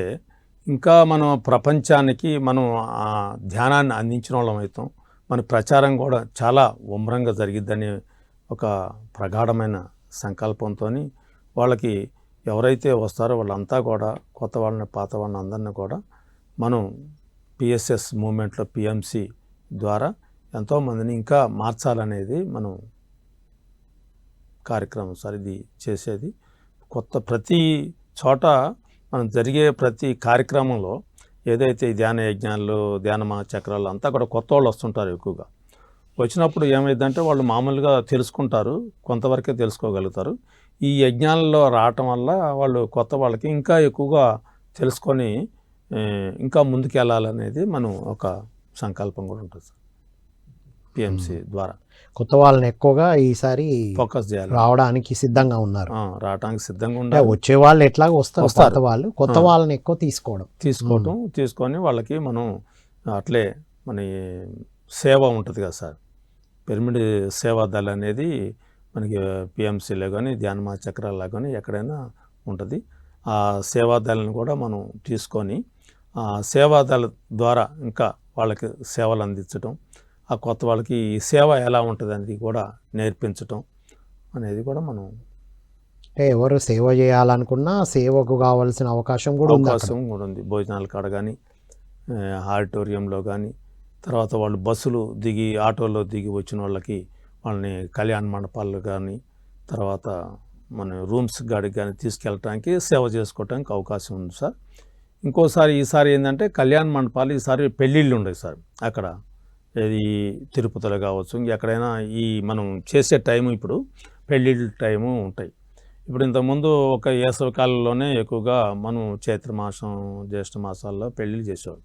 ఇంకా మనం ప్రపంచానికి మనం ఆ ధ్యానాన్ని అందించిన వాళ్ళం అవుతాం. మన ప్రచారం కూడా చాలా ఉమ్రంగా జరిగిద్దని ఒక ప్రగాఢమైన సంకల్పంతో వాళ్ళకి ఎవరైతే వస్తారో వాళ్ళంతా కూడా కొత్త వాళ్ళని పాత వాళ్ళని అందరినీ కూడా మనం పిఎస్ఎస్ మూమెంట్లో పిఎంసి ద్వారా ఎంతోమందిని ఇంకా మార్చాలనేది మనం కార్యక్రమం సార్. ఇది చేసేది ప్రతి చోట మనం జరిగే ప్రతి కార్యక్రమంలో ఏదైతే ఈ ధ్యాన యజ్ఞాలు ధ్యాన మహాచక్రాలు అంతా కూడా కొత్త వాళ్ళు వస్తుంటారు. ఎక్కువగా వచ్చినప్పుడు ఏమైందంటే వాళ్ళు మామూలుగా తెలుసుకుంటారు, కొంతవరకే తెలుసుకోగలుగుతారు. ఈ యజ్ఞాలలో రావటం వల్ల వాళ్ళు కొత్త వాళ్ళకి ఇంకా ఎక్కువగా తెలుసుకొని ఇంకా ముందుకు వెళ్ళాలనేది మనం ఒక సంకల్పం కూడా ఉంటుంది సార్. పిఎంసి ద్వారా కొత్త వాళ్ళని ఎక్కువగా ఈసారి ఫోకస్ చేయాలి, రావడానికి సిద్ధంగా ఉన్నారు. రావడానికి సిద్ధంగా ఉండాలి. వచ్చే వాళ్ళు ఎట్లాగో వస్తారు, కొత్త వాళ్ళని ఎక్కువ తీసుకొని వాళ్ళకి మనం అట్లే మన సేవ ఉంటుంది కదా సార్, పిరమిడ్ సేవా దళ అనేది మనకి పిఎంసీలో కానీ ధ్యాన మహాచక్రాల్లో కానీ ఎక్కడైనా ఉంటుంది. ఆ సేవాదళను కూడా మనం తీసుకొని ఆ సేవాదళ ద్వారా ఇంకా వాళ్ళకి సేవలు అందించడం, ఆ కొత్త వాళ్ళకి ఈ సేవ ఎలా ఉంటుంది అనేది కూడా నేర్పించటం అనేది కూడా మనం ఎవరు సేవ చేయాలనుకున్నా సేవకు కావాల్సిన అవకాశం కూడా ఉంది. భోజనాల కాడ కానీ ఆడిటోరియంలో కానీ, తర్వాత వాళ్ళు బస్సులు దిగి ఆటోలో దిగి వచ్చిన వాళ్ళకి వాళ్ళని కళ్యాణ మండపాలు కానీ తర్వాత మన రూమ్స్ గాడికి కానీ తీసుకెళ్ళటానికి సేవ చేసుకోవటానికి అవకాశం ఉంది సార్. ఈసారి ఏంటంటే కళ్యాణ మండపాలు ఈసారి పెళ్ళిళ్ళు ఉండవు సార్. అక్కడ ఏది తిరుపతిలో కావచ్చు, ఎక్కడైనా ఈ మనం చేసే టైము ఇప్పుడు పెళ్ళిళ్ళ టైము ఉంటాయి. ఇప్పుడు ఇంతకుముందు ఒక వేసవి కాలంలోనే ఎక్కువగా మనం చైత్ర మాసం జ్యేష్ఠ మాసాల్లో పెళ్ళిళ్ళు చేసేవాళ్ళు.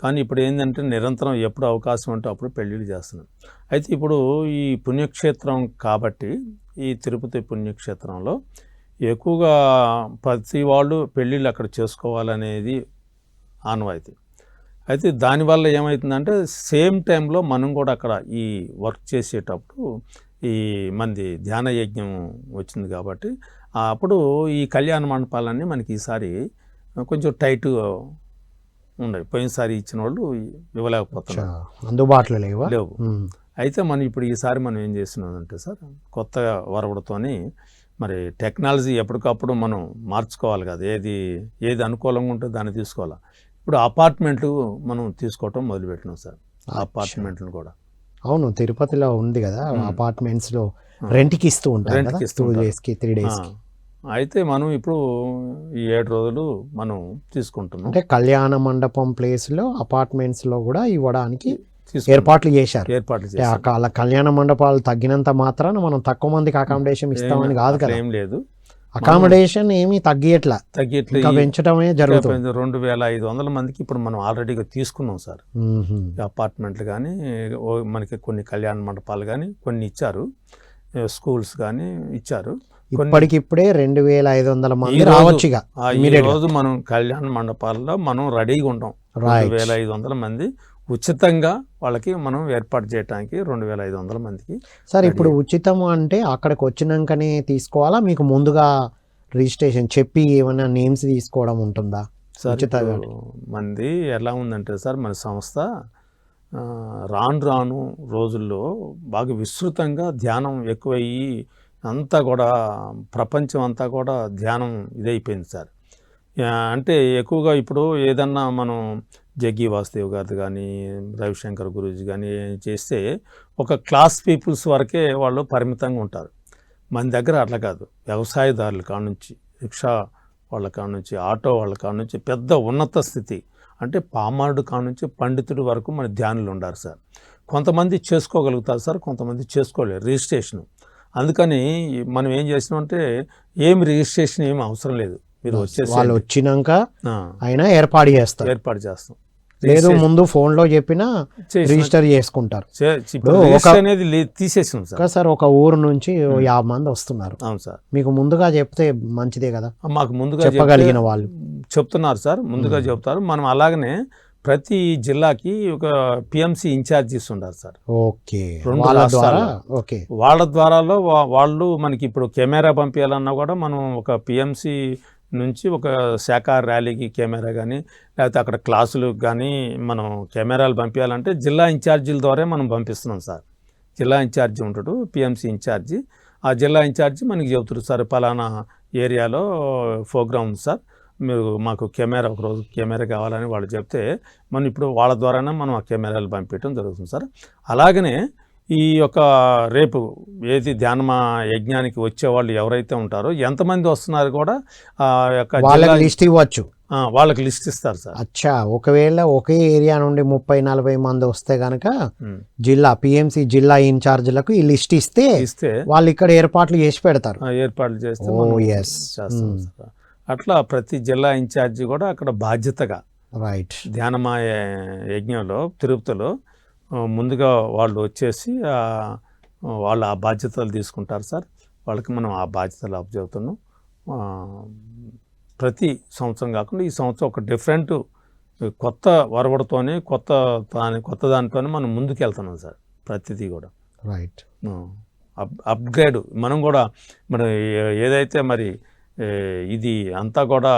కానీ ఇప్పుడు ఏంటంటే నిరంతరం ఎప్పుడు అవకాశం ఉంటే అప్పుడు పెళ్ళిళ్ళు చేస్తున్నాం. అయితే ఇప్పుడు ఈ పుణ్యక్షేత్రం కాబట్టి ఈ తిరుపతి పుణ్యక్షేత్రంలో ఎక్కువగా ప్రతి వాళ్ళు పెళ్ళిళ్ళు అక్కడ చేసుకోవాలనేది ఆనవాయితీ. అయితే దానివల్ల ఏమవుతుందంటే సేమ్ టైంలో మనం కూడా అక్కడ ఈ వర్క్ చేసేటప్పుడు ఈ మంది ధ్యాన యజ్ఞం వచ్చింది కాబట్టి అప్పుడు ఈ కళ్యాణ మండపాలన్నీ మనకి ఈసారి కొంచెం టైట్ ఉన్నాయి. పోయినసారి ఇచ్చిన వాళ్ళు ఇవ్వలేకపోతున్నారు, అందుబాటులో లేవు. అయితే మనం ఇప్పుడు ఈసారి మనం ఏం చేస్తున్నామంటే సార్, కొత్త వరవడితోని మరి టెక్నాలజీ ఎప్పటికప్పుడు మనం మార్చుకోవాలి కదా, ఏది అనుకూలంగా ఉంటే దాన్ని తీసుకోవాలి. ఇప్పుడు అపార్ట్మెంట్లు మనం తీసుకోవటం మొదలుపెట్టినాం సార్. అపార్ట్మెంట్లు కూడా అవును తిరుపతిలో ఉంది కదా, అపార్ట్మెంట్స్లో రెంట్కి ఇస్తూ ఉంటారు 2 డేస్కి 3 డేస్కి. అయితే మనం ఇప్పుడు ఈ 7 రోజులు మనం తీసుకుంటున్నాం. అంటే కళ్యాణ మండపం ప్లేస్లో అపార్ట్మెంట్స్లో కూడా ఇవ్వడానికి ఏర్పాట్లు చేశారు. కళ్యాణ మండపాలు తగ్గినంత మాత్రాన మనం తక్కువ మందికి అకామిడేషన్ ఇస్తామని కాదు కదా, ఏం లేదు. అకామిడేషన్ ఏమీ తగ్గట్లా పెంచడమే జరుగుతుంది. 2500 మందికి ఇప్పుడు మనం ఆల్రెడీగా తీసుకున్నాం సార్. అపార్ట్మెంట్లు కానీ మనకి కొన్ని కళ్యాణ మండపాలు కానీ కొన్ని ఇచ్చారు, స్కూల్స్ కానీ ఇచ్చారు. ఇప్పటికిప్పుడే 2500 మంది రావచ్చు. ఈ రోజు మనం కళ్యాణ మండపాల్లో మనం రెడీగా ఉంటాం. 2500 మంది ఉచితంగా వాళ్ళకి మనం ఏర్పాటు చేయడానికి 2500 మందికి. సార్ ఇప్పుడు ఉచితం అంటే అక్కడికి వచ్చినాకనే తీసుకోవాలా, మీకు ముందుగా రిజిస్ట్రేషన్ చెప్పి ఏమైనా నేమ్స్ తీసుకోవడం ఉంటుందా? సార్ మంది ఎలా ఉందంటే సార్, మన సంస్థ రాను రోజుల్లో బాగా విస్తృతంగా ధ్యానం ఎక్కువయ్యి అంతా కూడా ప్రపంచం అంతా కూడా ధ్యానం ఇదైపోయింది సార్. అంటే ఎక్కువగా ఇప్పుడు ఏదన్నా మనం జగ్గి వాసుదేవ్ గారు కానీ రవిశంకర్ గురూజీ కానీ చేస్తే ఒక క్లాస్ పీపుల్స్ వరకే వాళ్ళు పరిమితంగా ఉంటారు. మన దగ్గర అట్లా కాదు, వ్యవసాయదారుల కాడ నుంచి రిక్షా వాళ్ళ కాడ నుంచి ఆటో వాళ్ళ కాడ నుంచి పెద్ద ఉన్నత స్థితి అంటే పామారుడు కాడ నుంచి పండితుడి వరకు మన ధ్యానులు ఉండారు సార్. కొంతమంది చేసుకోగలుగుతారు సార్, కొంతమంది చేసుకోలేరు రిజిస్ట్రేషన్. అందుకని మనం ఏం చేసినామంటే రిజిస్ట్రేషన్ ఏమి అవసరం లేదు. మీరు వచ్చేసి వాళ్ళు వచ్చినాక ఆయన ఏర్పాటు చేస్తారు. ఏర్పాటు చేస్తాం. లేదు ముందు ఫోన్ లో చెప్పినా రిజిస్టర్ చేసుకుంటారు. ఇప్పుడు రిజిస్టర్ అనేది తీసేసాం సార్. సార్ ఒక ఊరు నుంచి 50 మంది వస్తున్నారు. అవును సార్. మీకు ముందుగా చెప్తే మంచిదే కదా. మాకు ముందుగా చెప్పగలిగిన వాళ్ళు చెప్తున్నారు సార్, ముందుగా చెప్తారు. మనం అలాగనే ప్రతి జిల్లాకి ఒక పిఎంసి ఇన్ఛార్జీస్ ఉన్నారు సార్. ఓకే, ఓకే, వాళ్ళ ద్వారాలో వాళ్ళు మనకి ఇప్పుడు కెమెరా పంపించాలన్నా కూడా మనం ఒక పిఎంసి నుంచి ఒక శాఖ ర్యాలీకి కెమెరా కానీ లేకపోతే అక్కడ క్లాసులకు కానీ మనం కెమెరాలు పంపించాలంటే జిల్లా ఇన్ఛార్జీల ద్వారా మనం పంపిస్తున్నాం సార్. జిల్లా ఇన్ఛార్జి ఉంటాడు, పిఎంసి ఇన్ఛార్జి. ఆ జిల్లా ఇన్ఛార్జి మనకి చెబుతారు సార్ పలానా ఏరియాలో ప్రోగ్రామ్ ఉంది సార్, మీరు మాకు కెమెరా ఒకరోజు కెమెరా కావాలని వాళ్ళు చెప్తే మనం ఇప్పుడు వాళ్ళ ద్వారానే మనం ఆ కెమెరాలు పంపించడం జరుగుతుంది సార్. అలాగనే ఈ యొక్క రేపు ఏది ధ్యానమా యజ్ఞానికి వచ్చేవాళ్ళు ఎవరైతే ఉంటారో ఎంతమంది వస్తున్నారు కూడా వాళ్ళకి లిస్ట్ ఇవ్వచ్చు. వాళ్ళకి లిస్ట్ ఇస్తారు సార్. అచ్చా, ఒకవేళ ఒకే ఏరియా నుండి 30-40 మంది వస్తే కనుక జిల్లా పిఎంసి జిల్లా ఇన్ఛార్జీలకు ఈ లిస్ట్ ఇస్తే వాళ్ళు ఇక్కడ ఏర్పాట్లు చేసి పెడతారు. ఏర్పాట్లు చేస్తే చేస్తాం సార్. అట్లా ప్రతి జిల్లా ఇన్ఛార్జి కూడా అక్కడ బాధ్యతగా రైట్ ధ్యానమాయ యజ్ఞంలో తిరుపతిలో ముందుగా వాళ్ళు వచ్చేసి వాళ్ళు ఆ బాధ్యతలు తీసుకుంటారు సార్. వాళ్ళకి మనం ఆ బాధ్యతలు అప్పచెబుతున్నాం. ప్రతి సంవత్సరం కాకుండా ఈ సంవత్సరం ఒక డిఫరెంట్ కొత్త వరవడితోనే కొత్త దానితోనే మనం ముందుకు వెళ్తున్నాం సార్. ప్రతిదీ కూడా రైట్ అప్గ్రేడ్ మనం కూడా మనం ఏదైతే మరి ఇది అంతా కూడా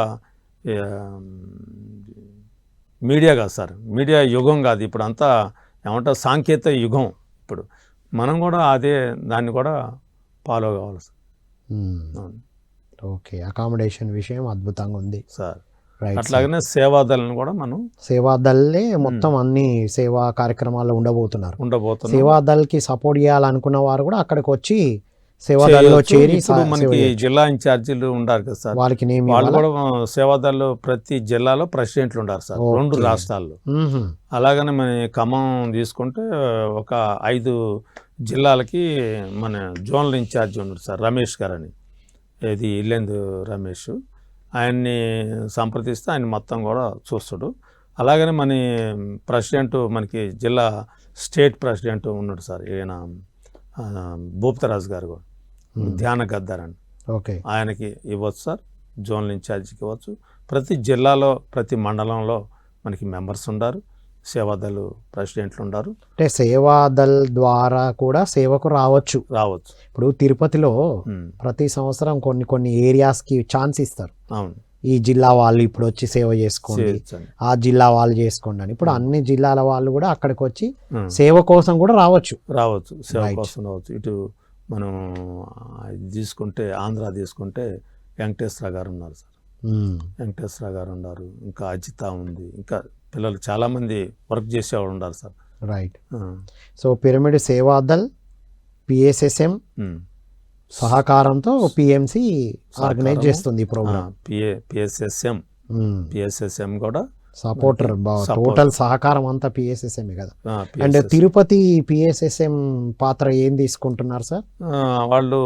మీడియా కాదు సార్, మీడియా యుగం కాదు ఇప్పుడు, అంతా ఏమంటారు సాంకేతిక యుగం. ఇప్పుడు మనం కూడా దాన్ని కూడా ఫాలో కావాలి సార్. ఓకే, అకామిడేషన్ విషయం అద్భుతంగా ఉంది సార్. అట్లాగనే సేవాదళను కూడా మనం సేవాదళ్ళే మొత్తం అన్ని సేవా కార్యక్రమాల్లో ఉండబోతున్నారు. సేవాదళకి సపోర్ట్ చేయాలనుకున్న వారు కూడా అక్కడికి వచ్చి సేవాదళలో చేరి మనకి జిల్లా ఇన్ఛార్జీలు ఉన్నారు కదా సార్, వాళ్ళకి వాళ్ళు కూడా సేవాదళలో ప్రతి జిల్లాలో ప్రెసిడెంట్లు ఉన్నారు సార్ 2 రాష్ట్రాల్లో. అలాగనే మన ఖమ్మం తీసుకుంటే ఒక 5 జిల్లాలకి మన జోనల్ ఇన్ఛార్జి ఉన్నాడు సార్ రమేష్ గారు అని, ఇది ఇల్లెందు రమేష్. ఆయన్ని సంప్రదిస్తే ఆయన మొత్తం కూడా చూస్తాడు. అలాగనే మన ప్రెసిడెంట్ మనకి జిల్లా స్టేట్ ప్రెసిడెంట్ ఉన్నాడు సార్, ఈయన భూపతరాజు గారు కూడా ధ్యాన గద్దర్ అని. ఓకే, ఆయనకి ఇవ్వచ్చు సార్, జోనల్ ఇన్ఛార్జికి ఇవ్వచ్చు. ప్రతి జిల్లాలో ప్రతి మండలంలో మనకి మెంబర్స్ ఉన్నారు, సేవాదళ ప్రెసిడెంట్లు ఉన్నారు. అంటే సేవాదళ ద్వారా కూడా సేవకు రావచ్చు. ఇప్పుడు తిరుపతిలో ప్రతి సంవత్సరం కొన్ని ఏరియాస్కి ఛాన్స్ ఇస్తారు. అవును, ఈ జిల్లా వాళ్ళు ఇప్పుడు వచ్చి సేవ చేసుకోండి, ఆ జిల్లా వాళ్ళు చేసుకోండి అని. ఇప్పుడు అన్ని జిల్లాల వాళ్ళు కూడా అక్కడికి వచ్చి సేవ కోసం కూడా రావచ్చు. సేవ కోసం రావచ్చు. ఇటు మనం తీసుకుంటే ఆంధ్ర తీసుకుంటే వెంకటేశ్వర గారు ఉన్నారు సార్, వెంకటేశ్వర గారు ఉన్నారు, ఇంకా అజిత ఉంది, ఇంకా పిల్లలు చాలా మంది వర్క్ చేసేవాళ్ళు ఉన్నారు sir. Right. So pyramid Seva Dal PSSM సహకారంతో పిఎంసి ఆర్గనైజ్ చేస్తుంది ఈ ప్రోగ్రామ్. పిఎస్ఎస్ఎం కూడా సపోర్టర్, టోటల్ సహకారం అంతా పిఎస్ఎస్ఎం కదా. అండ్ తిరుపతి పిఎస్ఎస్ఎం పాత్ర ఏం తీసుకుంటున్నారు సార్? వాళ్ళు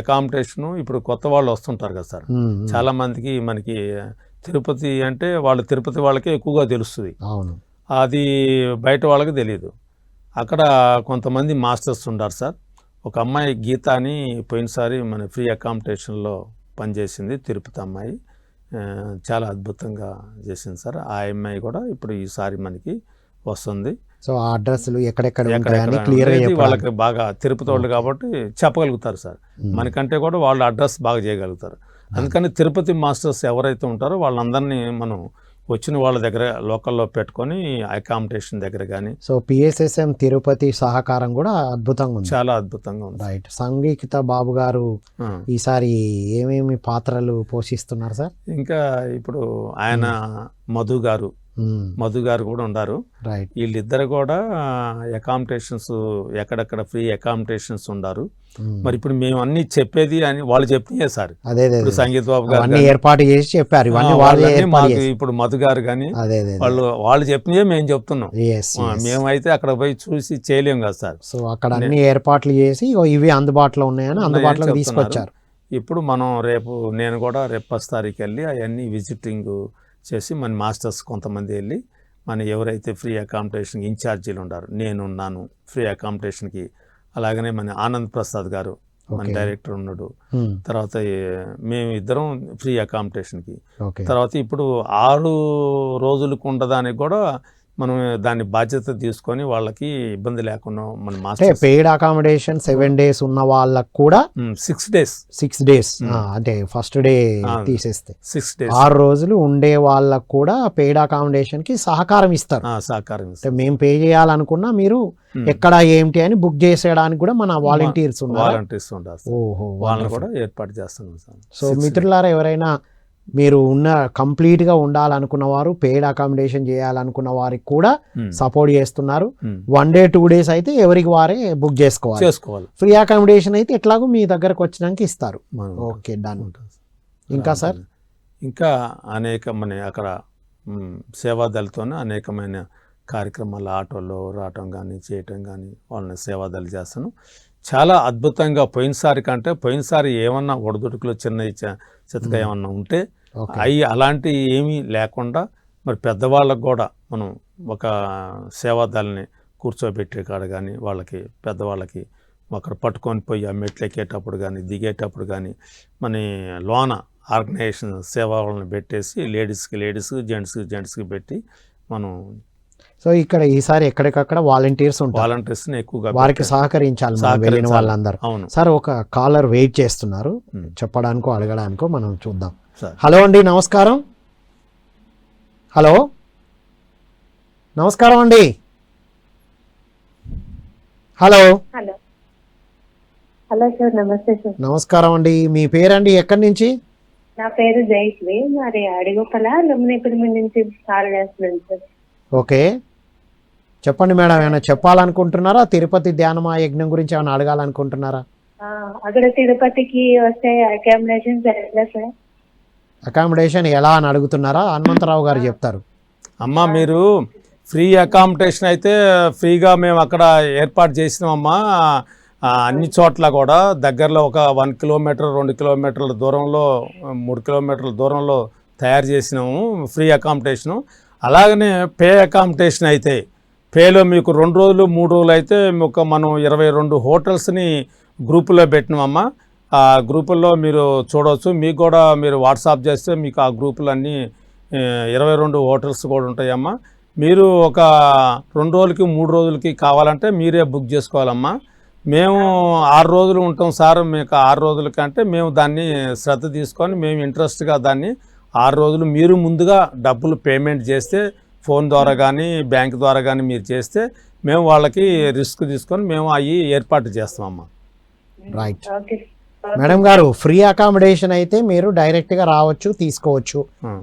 అకామిడేషన్ ఇప్పుడు కొత్త వాళ్ళు వస్తుంటారు కదా సార్, చాలా మందికి మనకి తిరుపతి అంటే వాళ్ళు తిరుపతి వాళ్ళకే ఎక్కువగా తెలుస్తుంది. అవును, అది బయట వాళ్ళకి తెలియదు. అక్కడ కొంతమంది మాస్టర్స్ ఉన్నారు సార్. ఒక అమ్మాయి గీత అని పోయినసారి మన ఫ్రీ అకామిడేషన్లో పనిచేసింది, తిరుపతి అమ్మాయి, చాలా అద్భుతంగా చేసింది సార్. ఆ అమ్మాయి కూడా ఇప్పుడు ఈసారి మనకి వస్తుంది. సో ఆ అడ్రస్లు ఎక్కడెక్కడ వాళ్ళకి బాగా తిరుపతి వాళ్ళు కాబట్టి చెప్పగలుగుతారు సార్, మనకంటే కూడా వాళ్ళు అడ్రస్ బాగా చేయగలుగుతారు. అందుకని తిరుపతి మాస్టర్స్ ఎవరైతే ఉంటారో వాళ్ళందరినీ మనం వచ్చిన వాళ్ళ దగ్గర లోకల్లో పెట్టుకొని అకామిడేషన్ దగ్గర కానీ. సో పిఎస్ఎస్ఎం తిరుపతి సహకారం కూడా అద్భుతంగా ఉంది, చాలా అద్భుతంగా ఉంది. రైట్. సంగీత బాబు గారు ఈసారి ఏమేమి పాత్రలు పోషిస్తున్నారు సార్? ఇంకా ఇప్పుడు ఆయన మధు గారు కూడా ఉన్నారు. రైట్. వీళ్ళిద్దరు కూడా అకామిడేషన్స్ ఎక్కడెక్కడ ఫ్రీ అకామిడేషన్స్ ఉన్నారు. మరి ఇప్పుడు మేము అన్ని చెప్పేది అని వాళ్ళు చెప్పినాయే సార్. అదే సంగీత బాబు గారు ఏర్పాటు చేసి చెప్పారు. ఇప్పుడు మధు గారు కానీ వాళ్ళు చెప్పినయే మేము చెప్తున్నాం. మేమైతే అక్కడ పోయి చూసి చేయలేం కదా సార్. సో అక్కడ అన్ని ఏర్పాట్లు చేసి ఇవి అందుబాటులో ఉన్నాయని అందుబాటులో తీసుకొచ్చారు. ఇప్పుడు మనం నేను కూడా రేపు 10 తారీఖు వెళ్ళి అవన్నీ విజిటింగ్ చేసి మన మాస్టర్స్ కొంతమంది వెళ్ళి మన ఎవరైతే ఫ్రీ అకామిడేషన్ ఇన్ఛార్జీలు ఉన్నారు, నేనున్నాను ఫ్రీ అకామిడేషన్కి, అలాగనే మన ఆనంద్ ప్రసాద్ గారు మన డైరెక్టర్ ఉన్నాడు, తర్వాత మేము ఇద్దరం ఫ్రీ అకామిడేషన్కి, తర్వాత ఇప్పుడు 6 రోజులకు ఉండదానికి కూడా మనం దాని బాధ్యత తీసుకొని వాళ్ళకి ఇబ్బంది లేకుండా మన మాస్టర్ పెయిడ్ అకామిడేషన్ 7 days ఉన్న వాళ్ళకు కూడా 6 days అంటే ఫస్ట్ డే తీసేస్తే 6 days 6 రోజులు ఉండే వాళ్ళకు కూడా పెయిడ్ అకామిడేషన్ కి సహకారం ఇస్తారు. సహకారం మేము పే చేయాలనుకున్నా మీరు ఎక్కడ ఏంటి అని బుక్ చేసేయడానికి కూడా మన వాలంటీర్స్ ఉన్నారు, వాళ్ళని కూడా ఏర్పాటు చేస్తున్నాం సార్. సో మిత్రులారా, ఎవరైనా మీరు కంప్లీట్గా ఉండాలనుకున్న వారు, పెయిడ్ అకామిడేషన్ చేయాలనుకున్న వారికి కూడా సపోర్ట్ చేస్తున్నారు. 1 day 2 days అయితే ఎవరికి వారే బుక్ చేసుకోవాలి. ఫ్రీ అకామిడేషన్ అయితే ఎట్లాగో మీ దగ్గరకు వచ్చినాక ఇస్తారు. Okay, done. ఇంకా సార్, ఇంకా అనేకమైన అక్కడ సేవాదళతోనే అనేకమైన కార్యక్రమాలు ఆటోలో రావటం కానీ చేయటం కానీ వాళ్ళని సేవాదళ చేస్తాను. చాలా అద్భుతంగా పోయినసారి ఏమన్నా ఒడదుడుకులు చిన్న చితక ఏమన్నా ఉంటే అవి అలాంటివి ఏమీ లేకుండా మరి పెద్దవాళ్ళకు కూడా మనం ఒక సేవాదళని కూర్చోబెట్టే కాడ కానీ వాళ్ళకి పెద్దవాళ్ళకి అక్కడ పట్టుకొని పోయి ఆ మెట్లు ఎక్కేటప్పుడు కానీ దిగేటప్పుడు కానీ మన లోన ఆర్గనైజేషన్ సేవలను పెట్టేసి లేడీస్కి జెంట్స్కి పెట్టి మనం. సో ఇక్కడ ఈసారి ఎక్కడికక్కడ వాలంటీర్స్ని ఎక్కువగా వారికి సహకరించాలి వాళ్ళందరూ. అవును సార్, ఒక కాలర్ వెయిట్ చేస్తున్నారు, చెప్పడానికో అడగడానికో మనం చూద్దాం. హలో అండి, నమస్కారం. హలో, నమస్కారం అండి. హలో హలో సార్, నమస్తే సార్. నమస్కారం అండి, మీ పేరండి, ఎక్కడి నుంచి? నా పేరు జయశ్రీ, మరి అడిగొప్పల లుమ్నిపల్లి నుంచి కాల్ చేస్తున్నాను సార్. ఓకే, చెప్పండి మేడం. ఏమైనా చెప్పాలనుకుంటున్నారా? తిరుపతి ధ్యాన మహాయజ్ఞం గురించి ఏమైనా అడగాలనుకుంటున్నారా? అక్కడ తిరుపతికి వస్తే అకామిడేషన్ ఎట్లా సార్? అకామిడేషన్ ఎలా అని అడుగుతున్నారా? హనుమంతరావు గారు చెప్తారు. అమ్మా, మీరు ఫ్రీ అకామిడేషన్ అయితే ఫ్రీగా మేము అక్కడ ఏర్పాటు చేసినామమ్మా. అన్ని చోట్ల కూడా దగ్గరలో ఒక 1 kilometer 2 kilometerల దూరంలో 3 kilometerల దూరంలో తయారు చేసినాము ఫ్రీ అకామిడేషను. అలాగనే పే అకామిడేషన్ అయితే పేలో మీకు 2 రోజులు 3 రోజులు అయితే మనం 22 హోటల్స్ని గ్రూపులో పెట్టినామమ్మా. ఆ గ్రూపుల్లో మీరు చూడవచ్చు. మీకు కూడా మీరు వాట్సాప్ చేస్తే మీకు ఆ గ్రూపులన్నీ 22 హోటల్స్ కూడా ఉంటాయమ్మా. మీరు ఒక 2 రోజులకి 3 రోజులకి కావాలంటే మీరే బుక్ చేసుకోవాలమ్మా. మేము 6 రోజులు ఉంటాం సార్, మీకు 6 రోజుల కంటే మేము దాన్ని శ్రద్ధ తీసుకొని మేము ఇంట్రెస్ట్గా దాన్ని 6 రోజులు మీరు ముందుగా డబ్బులు పేమెంట్ చేస్తే ఫోన్ ద్వారా కానీ బ్యాంక్ ద్వారా కానీ మీరు చేస్తే మేము వాళ్ళకి రిస్క్ తీసుకొని మేము అవి ఏర్పాటు చేస్తామమ్మా. రైట్ మేడం గారు, ఫ్రీ అకామిడేషన్ అయితే మీరు డైరెక్ట్గా రావచ్చు, తీసుకోవచ్చు,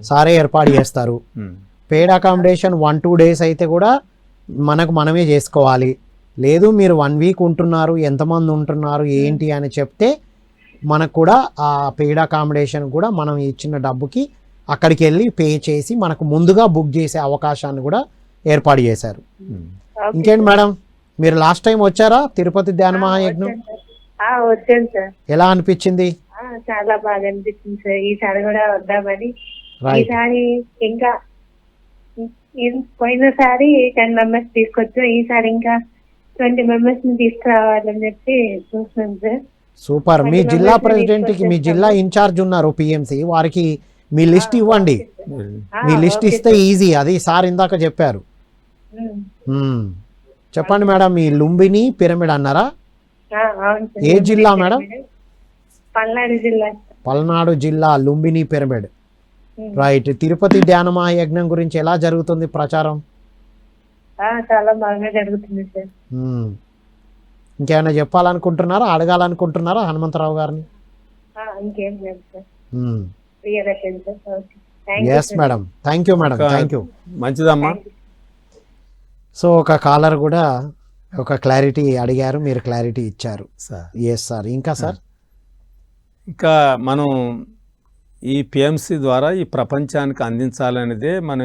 సారే ఏర్పాటు చేస్తారు. పెయిడ్ అకామిడేషన్ 1-2 days అయితే కూడా మనమే చేసుకోవాలి. లేదు మీరు 1 week ఉంటున్నారు, ఎంతమంది ఉంటున్నారు ఏంటి అని చెప్తే మనకు కూడా ఆ పెయిడ్ అకామిడేషన్ కూడా మనం ఇచ్చిన డబ్బుకి అక్కడికి వెళ్ళి పే చేసి మనకు ముందుగా బుక్ చేసే అవకాశాన్ని కూడా ఏర్పాటు చేశారు. ఇంకేంటి మేడం, మీరు లాస్ట్ టైం వచ్చారా తిరుపతి ధ్యాన మహాయజ్ఞం? వచ్చాను సార్. ఎలా అనిపించింది? చాలా బాగా అనిపించింది సార్. ఈసారి కూడా వద్దామని. ఈసారి ఇంకా పోయినసారి 10 members తీసుకొచ్చు, ఈసారి ఇంకా 20 members ని తీసుకురావాలని చెప్పి చూస్తున్నాం సార్. సూపర్. మీ జిల్లా ప్రెసిడెంట్ కి, మీ జిల్లా ఇన్ఛార్జ్ ఉన్నారు పిఎంసి, వారికి మీ లిస్ట్ ఇవ్వండి. మీ లిస్ట్ ఇస్తే ఈజీ, అది సార్ ఇందాక చెప్పారు. చెప్పండి మేడం, మీ లుంబిని పిరమిడ్ అన్నారా? ఏ జిల్లా మేడం? పల్నాడు జిల్లా లుంబిని పిరమిడ్. రైట్. తిరుపతి ధ్యాన మహాయజ్ఞం గురించి ఎలా జరుగుతుంది ప్రచారం? చాలా బాగా జరుగుతుంది సార్. ఇంకేమైనా చెప్పాలనుకుంటున్నారా, అడగాలనుకుంటున్నారా హనుమంతరావు గారిని? ఇంకేం లేదు sir. Yes madam, thank you madam, thank you. మంచిదమ్మా. సో ఒక కాలర్ కూడా ఒక క్లారిటీ అడిగారు, మీరు క్లారిటీ ఇచ్చారు సార్. Yes sir. ఇంకా సార్, ఇంకా మనం ఈ పిఎంసి ద్వారా ఈ ప్రపంచానికి అందించాలనేదే మన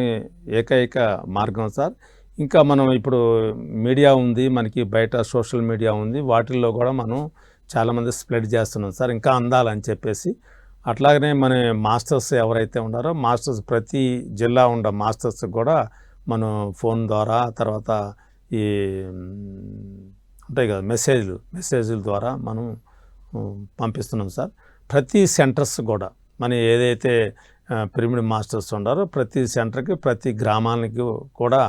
ఏకైక మార్గం సార్. ఇంకా మనం ఇప్పుడు మీడియా ఉంది, మనకి బయట సోషల్ మీడియా ఉంది, వాటిల్లో కూడా మనం చాలామంది స్ప్రెడ్ చేస్తున్నాం సార్, ఇంకా అందాలని చెప్పేసి. అట్లాగనే మన మాస్టర్స్ ఎవరైతే ఉన్నారో మాస్టర్స్ ప్రతి జిల్లా ఉన్న మాస్టర్స్ కూడా మనం ఫోన్ ద్వారా తర్వాత ఈ ఉంటాయి కదా మెసేజ్ల ద్వారా మనం పంపిస్తున్నాం సార్. ప్రతి సెంటర్స్ కూడా మన ఏదైతే పిరమిడ్ మాస్టర్స్ ఉన్నారో ప్రతి సెంటర్కి ప్రతి గ్రామానికి కూడా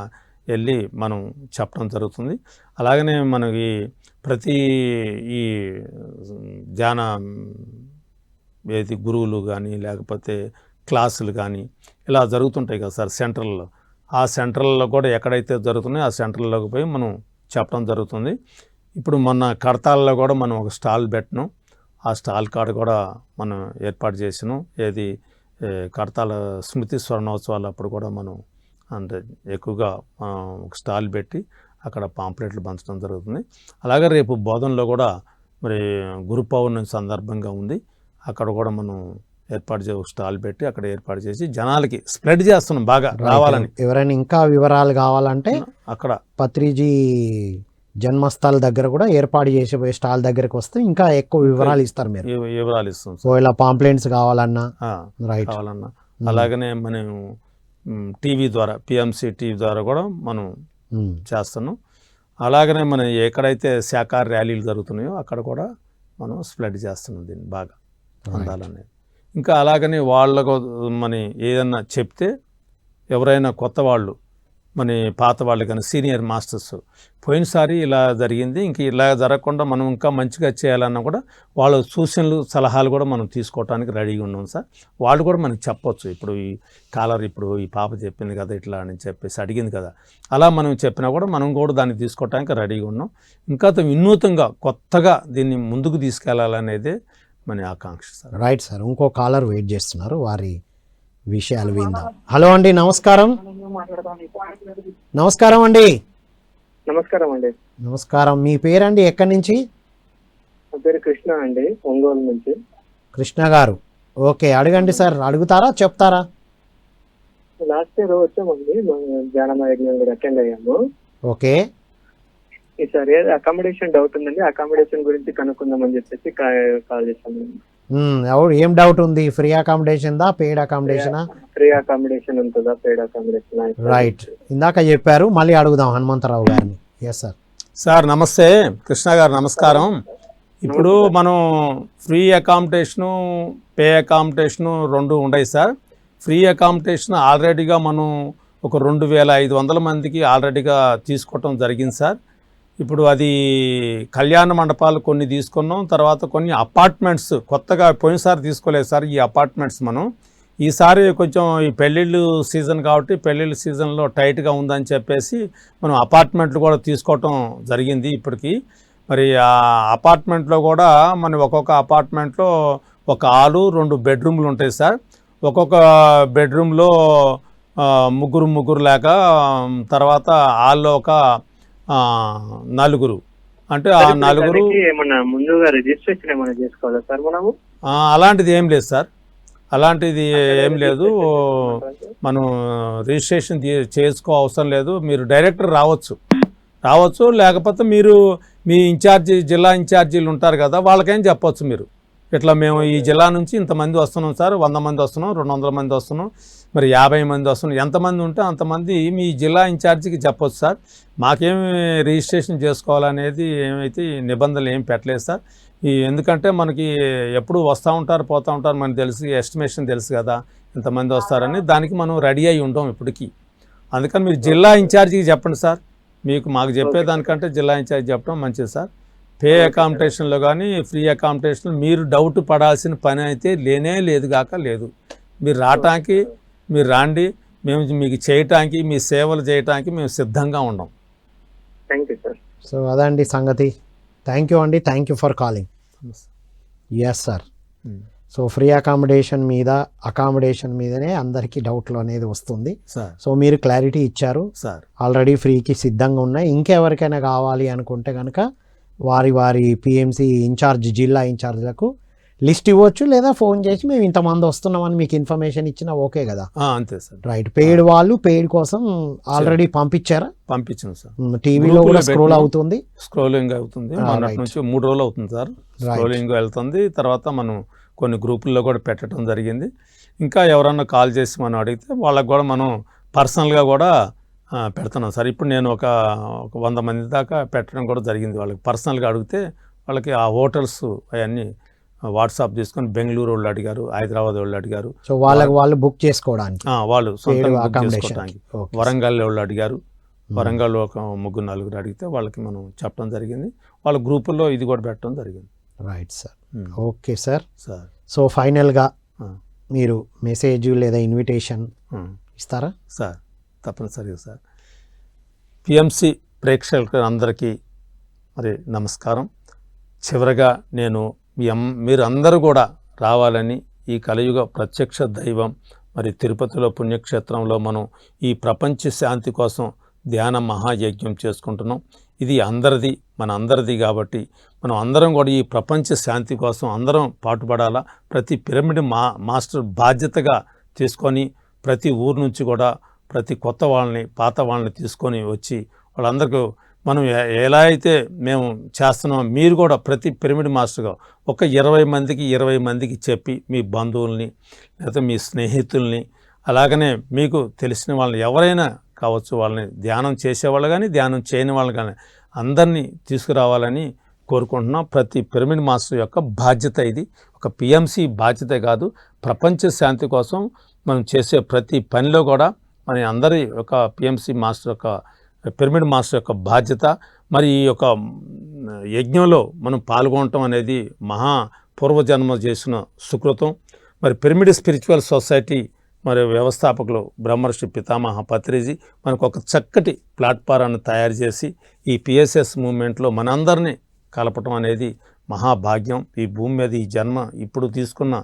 వెళ్ళి మనం చెప్పడం జరుగుతుంది. అలాగనే మనకి ప్రతి ఈ ధ్యాన ఏది గురువులు కానీ లేకపోతే క్లాసులు కానీ ఇలా జరుగుతుంటాయి కదా సార్ సెంటర్లలో. ఆ సెంటర్లలో కూడా ఎక్కడైతే జరుగుతున్నాయో ఆ సెంటర్లోకి పోయి మనం చెప్పడం జరుగుతుంది. ఇప్పుడు మొన్న కడతాల్లో కూడా మనం ఒక స్టాల్ పెట్టినాం. ఆ స్టాల్ కాడ కూడా మనం ఏర్పాటు చేసినాం. ఏది కడతాల స్మృతి స్వర్ణోత్సవాలు అప్పుడు కూడా మనం అంటే ఎక్కువగా ఒక స్టాల్ పెట్టి అక్కడ పాంప్లెట్లు పంచడం జరుగుతుంది. అలాగే రేపు బోధనలో కూడా మరి గురు పౌర్ణమి సందర్భంగా ఉంది. అక్కడ కూడా మనం స్టాల్ పెట్టి అక్కడ ఏర్పాటు చేసి జనాలకి స్ప్రెడ్ చేస్తున్నాం బాగా రావాలని. ఎవరైనా ఇంకా వివరాలు కావాలంటే అక్కడ పత్రిజీ జన్మస్థల దగ్గర కూడా ఏర్పాటు చేసిపోయే స్టాల్ దగ్గరకు వస్తే ఇంకా ఎక్కువ వివరాలు ఇస్తారు. మీరు వివరాలు ఇస్తాం. సో ఇలా పాంప్లెంట్స్ కావాలన్నా రైట్ కావాలన్నా అలాగనే మనం టీవీ ద్వారా పిఎంసి టీవీ ద్వారా కూడా మనం చేస్తున్నాం. అలాగనే మనం ఎక్కడైతే శాఖాహార ర్యాలీలు జరుగుతున్నాయో అక్కడ కూడా మనం స్ప్రెడ్ చేస్తున్నాం దీన్ని బాగా అందాలనేది. ఇంకా అలాగనే వాళ్ళకు మన ఏదన్నా చెప్తే ఎవరైనా కొత్త వాళ్ళు మన పాత వాళ్ళు కానీ సీనియర్ మాస్టర్స్ పోయినసారి ఇలా జరిగింది, ఇంక ఇలా జరగకుండా మనం ఇంకా మంచిగా చేయాలన్నా కూడా వాళ్ళ సూచనలు సలహాలు కూడా మనం తీసుకోవడానికి రెడీగా ఉన్నాం సార్. వాళ్ళు కూడా మనకి చెప్పొచ్చు. ఇప్పుడు ఈ కాలర్ ఇప్పుడు ఈ పాప చెప్పింది కదా ఇట్లా అని చెప్పేసి అడిగింది కదా, అలా మనం చెప్పినా కూడా మనం కూడా దాన్ని తీసుకోవడానికి రెడీగా ఉన్నాం. ఇంకా వినూతంగా కొత్తగా దీన్ని ముందుకు తీసుకెళ్లాలనేదే మన ఆకాంక్ష సార్. Right sir. ఇంకో కాలర్ వెయిట్ చేస్తున్నారు, వారి విషయాలు విందాం. హలో అండి, నమస్కారం. నమస్కారం అండి. నమస్కారం అండి. నమస్కారం. మీ పేరండి, ఎక్కడి నుంచి? నా పేరు కృష్ణ అండి, ఒంగోలు నుంచి. కృష్ణ గారు, ఓకే అడగండి సార్. అడుగుతారా చెప్తారా? లాస్ట్ ఇయర్ వచ్చామండి, ధ్యాన యజ్ఞం కూడా అటెండ్ అయ్యాము. ఓకే. ఈసారి అకామిడేషన్ డౌట్ ఉందండి, అకామిడేషన్ గురించి కనుక్కుందామని చెప్పేసి కాల్ చేశాను. ఏం డౌట్ ఉంది? ఫ్రీ అకామిడేషన్ దా పెయిడ్ అకామిడేషనా? ఫ్రీ అకామిడేషన్ ఉంటుందా పెయిడ్ అకామిడేషన్? రైట్, ఇందాక చెప్పారు, మళ్ళీ అడుగుదాం హనుమంతరావు గారిని. Yes sir. సార్ నమస్తే. కృష్ణ గారు నమస్కారం. ఇప్పుడు మనం ఫ్రీ అకామిడేషను పే అకామిడేషను రెండు ఉన్నాయి సార్. ఫ్రీ అకామిడేషన్ ఆల్రెడీగా మనం ఒక 2500 మందికి ఆల్రెడీగా తీసుకోవటం జరిగింది సార్. ఇప్పుడు అది కళ్యాణ మండపాలు కొన్ని తీసుకున్నాం, తర్వాత కొన్ని అపార్ట్మెంట్స్ కొత్తగా పోయినసారి తీసుకోలేదు సార్. ఈ అపార్ట్మెంట్స్ మనం ఈసారి కొంచెం ఈ పెళ్ళిళ్ళు సీజన్ కాబట్టి పెళ్ళిళ్ళ సీజన్లో టైట్గా ఉందని చెప్పేసి మనం అపార్ట్మెంట్లు కూడా తీసుకోవటం జరిగింది ఇప్పటికి. మరి ఆ అపార్ట్మెంట్లో కూడా మన ఒక్కొక్క అపార్ట్మెంట్లో ఒక హాలు 2 బెడ్రూమ్లు ఉంటాయి సార్. ఒక్కొక్క బెడ్రూమ్లో ముగ్గురు లేక తర్వాత హాల్లో ఒక 4 అంటే ఆ 4 ఏమన్నా ముందుగా రిజిస్ట్రేషన్ ఏమైనా చేసుకోవాలా సార్ మనము? అలాంటిది ఏం లేదు సార్, అలాంటిది ఏం లేదు. మనం రిజిస్ట్రేషన్ చేసుకో అవసరం లేదు. మీరు డైరెక్టర్ రావచ్చు, లేకపోతే మీరు మీ ఇన్ఛార్జి జిల్లా ఇన్ఛార్జీలు ఉంటారు కదా, వాళ్ళకేం చెప్పొచ్చు. మీరు ఇట్లా మేము ఈ జిల్లా నుంచి ఇంతమంది వస్తున్నాం సార్, 100 మంది వస్తున్నాం, 200 మంది వస్తున్నాం, మరి 50 మంది వస్తున్నాం, ఎంతమంది ఉంటే అంతమంది మీ జిల్లా ఇన్ఛార్జికి చెప్పొచ్చు సార్. మాకేమి రిజిస్ట్రేషన్ చేసుకోవాలనేది ఏమైతే నిబంధనలు ఏం పెట్టలేదు సార్. ఎందుకంటే మనకి ఎప్పుడు వస్తూ ఉంటారు పోతూ ఉంటారు, మనకు తెలుసు, ఎస్టిమేషన్ తెలుసు కదా ఇంతమంది వస్తారని, దానికి మనం రెడీ అయి ఉంటాం ఇప్పటికీ. అందుకని మీరు జిల్లా ఇన్ఛార్జికి చెప్పండి సార్. మాకు చెప్పేదానికంటే జిల్లా ఇన్ఛార్జి చెప్పడం మంచిది సార్. పే అకామిడేషన్లో కానీ ఫ్రీ అకామిడేషన్లో మీరు డౌట్ పడాల్సిన పని అయితే లేదు కాక లేదు. మీరు రావటానికి మీరు రాండి, మేము మీకు చేయటానికి మీ సేవలు చేయటానికి మేము సిద్ధంగా ఉన్నాం. Thank you sir. సో అదండి సంగతి. థ్యాంక్ యూ అండి, thank you for calling. Yes sir. So free accommodation మీదనే అందరికీ డౌట్లు అనేది వస్తుంది సార్. సో మీరు క్లారిటీ ఇచ్చారు సార్. ఆల్రెడీ ఫ్రీకి సిద్ధంగా ఉన్నాయి. ఇంకెవరికైనా కావాలి అనుకుంటే కనుక వారి పిఎంసి జిల్లా ఇన్ఛార్జ్లకు లిస్ట్ ఇవ్వచ్చు లేదా ఫోన్ చేసి మేము ఇంతమంది వస్తున్నామని మీకు ఇన్ఫర్మేషన్ ఇచ్చినా ఓకే కదా. అంతే సార్. రైట్. పెయిడ్ వాళ్ళు పెయిడ్ కోసం ఆల్రెడీ పంపించారా? పంపించాను సార్. టీవీలో కూడా స్క్రోల్ అవుతుంది, స్క్రోలింగ్ అవుతుంది. మొన్నటి నుంచి 3 రోజులు అవుతుంది సార్. స్క్రోలింగ్ వెళ్తుంది. తర్వాత మనం కొన్ని గ్రూపుల్లో కూడా పెట్టడం జరిగింది. ఇంకా ఎవరన్నా కాల్ చేసి మనం అడిగితే వాళ్ళకి కూడా మనం పర్సనల్గా కూడా పెడుతున్నాం సార్. ఇప్పుడు నేను ఒక 100 మంది దాకా పెట్టడం కూడా జరిగింది. వాళ్ళకి పర్సనల్గా అడిగితే వాళ్ళకి ఆ హోటల్స్ అవన్నీ వాట్సాప్ తీసుకొని బెంగళూరు వాళ్ళు అడిగారు, హైదరాబాద్ వాళ్ళు అడిగారు. సో వాళ్ళకి వాళ్ళు బుక్ చేసుకోవడానికి, వాళ్ళు సొంతంగా బుక్ చేసుకోవడానికి. వరంగల్ వాళ్ళు అడిగారు. వరంగల్ ఒక 3-4 అడిగితే వాళ్ళకి మనం చెప్పడం జరిగింది. వాళ్ళ గ్రూపుల్లో ఇది కూడా పెట్టడం జరిగింది. Right sir. Okay sir. Sir so ఫైనల్గా మీరు మెసేజ్ లేదా ఇన్విటేషన్ ఇస్తారా? సార్ తప్పనిసరిగా సార్. పిఎంసి ప్రేక్షకులందరికీ మరి నమస్కారం. చివరగా నేను మీరు అందరూ కూడా రావాలని, ఈ కలియుగ ప్రత్యక్ష దైవం మరి తిరుపతిలో పుణ్యక్షేత్రంలో మనం ఈ ప్రపంచ శాంతి కోసం ధ్యాన మహాయజ్ఞం చేసుకుంటున్నాం. ఇది అందరిది, మన అందరిది కాబట్టి మనం అందరం కూడా ఈ ప్రపంచ శాంతి కోసం అందరం పాటుపడాలా. ప్రతి పిరమిడ్ మాస్టర్ బాధ్యతగా తీసుకొని ప్రతి ఊరు నుంచి కూడా ప్రతి కొత్త వాళ్ళని, పాత వాళ్ళని తీసుకొని వచ్చి వాళ్ళందరికీ మనం ఎలా అయితే మేము చేస్తున్నామో మీరు కూడా ప్రతి పిరమిడ్ మాస్టర్గా ఒక 20 మందికి చెప్పి మీ బంధువుల్ని లేకపోతే మీ స్నేహితుల్ని అలాగనే మీకు తెలిసిన వాళ్ళని ఎవరైనా కావచ్చు, వాళ్ళని ధ్యానం చేసేవాళ్ళు కానీ ధ్యానం చేయని వాళ్ళు కానీ అందరినీ తీసుకురావాలని కోరుకుంటున్నాం. ప్రతి పిరమిడ్ మాస్టర్ యొక్క బాధ్యత ఇది. ఒక పిఎంసి బాధ్యత కాదు, ప్రపంచ శాంతి కోసం మనం చేసే ప్రతి పనిలో కూడా మన అందరి యొక్క పిఎంసి మాస్టర్ యొక్క పిరమిడ్ మాస్టర్ యొక్క బాధ్యత. మరి ఈ యొక్క యజ్ఞంలో మనం పాల్గొనటం అనేది మహా పూర్వజన్మ చేసిన సుకృతం. మరి పిరమిడ్ స్పిరిచువల్ సొసైటీ మరి వ్యవస్థాపకులు బ్రహ్మర్షి పితామహ పత్రిజీ మనకు ఒక చక్కటి ప్లాట్ఫారాన్ని తయారు చేసి ఈ పిఎస్ఎస్ మూవ్మెంట్లో మనందరినీ కలపటం అనేది మహాభాగ్యం. ఈ భూమి మీద ఈ జన్మ ఇప్పుడు తీసుకున్న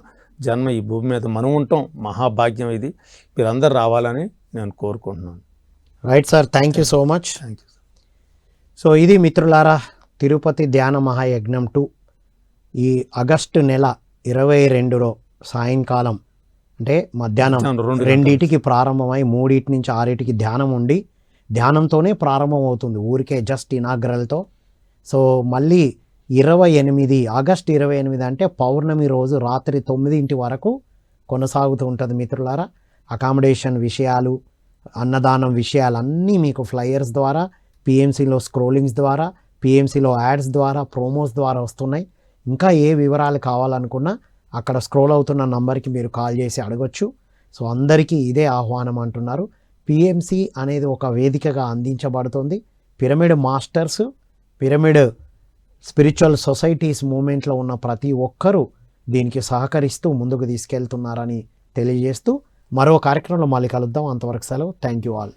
జన్మ ఈ భూమి మీద మనం ఉండటం మహాభాగ్యం. ఇది మీరందరూ రావాలని నేను కోరుకుంటున్నాను. Right sir, thank you so much. Thank you. So ఇది మిత్రులారా, తిరుపతి ధ్యాన మహాయజ్ఞం 2 ఈ ఆగస్టు నెల 22లో సాయంకాలం అంటే మధ్యాహ్నం 2కి ప్రారంభమై 3 నుంచి 6కి ధ్యానం ఉండి ధ్యానంతోనే ప్రారంభం అవుతుంది, ఊరికే జస్ట్ ఇనాగ్రల్తో. సో మళ్ళీ 28 ఆగస్టు 28 అంటే పౌర్ణమి రోజు రాత్రి 9 వరకు కొనసాగుతూ ఉంటుంది మిత్రులారా. అకామిడేషన్ విషయాలు, అన్నదానం విషయాలన్నీ మీకు ఫ్లయర్స్ ద్వారా, పిఎంసిలో స్క్రోలింగ్స్ ద్వారా, పిఎంసిలో యాడ్స్ ద్వారా, ప్రోమోస్ ద్వారా వస్తున్నాయి. ఇంకా ఏ వివరాలు కావాలనుకున్నా అక్కడ స్క్రోల్ అవుతున్న నంబర్కి మీరు కాల్ చేసి అడగొచ్చు. సో అందరికీ ఇదే ఆహ్వానం అంటున్నారు. పిఎంసి అనేది ఒక వేదికగా అందించబడుతుంది. Pyramid masters, pyramid spiritual societies మూమెంట్లో ఉన్న ప్రతి ఒక్కరూ దీనికి సహకరిస్తూ ముందుకు తీసుకెళ్తున్నారని తెలియజేస్తూ మరో కార్యక్రమంలో మళ్ళీ కలుద్దాం. అంతవరకు సెలవు. Thank you all.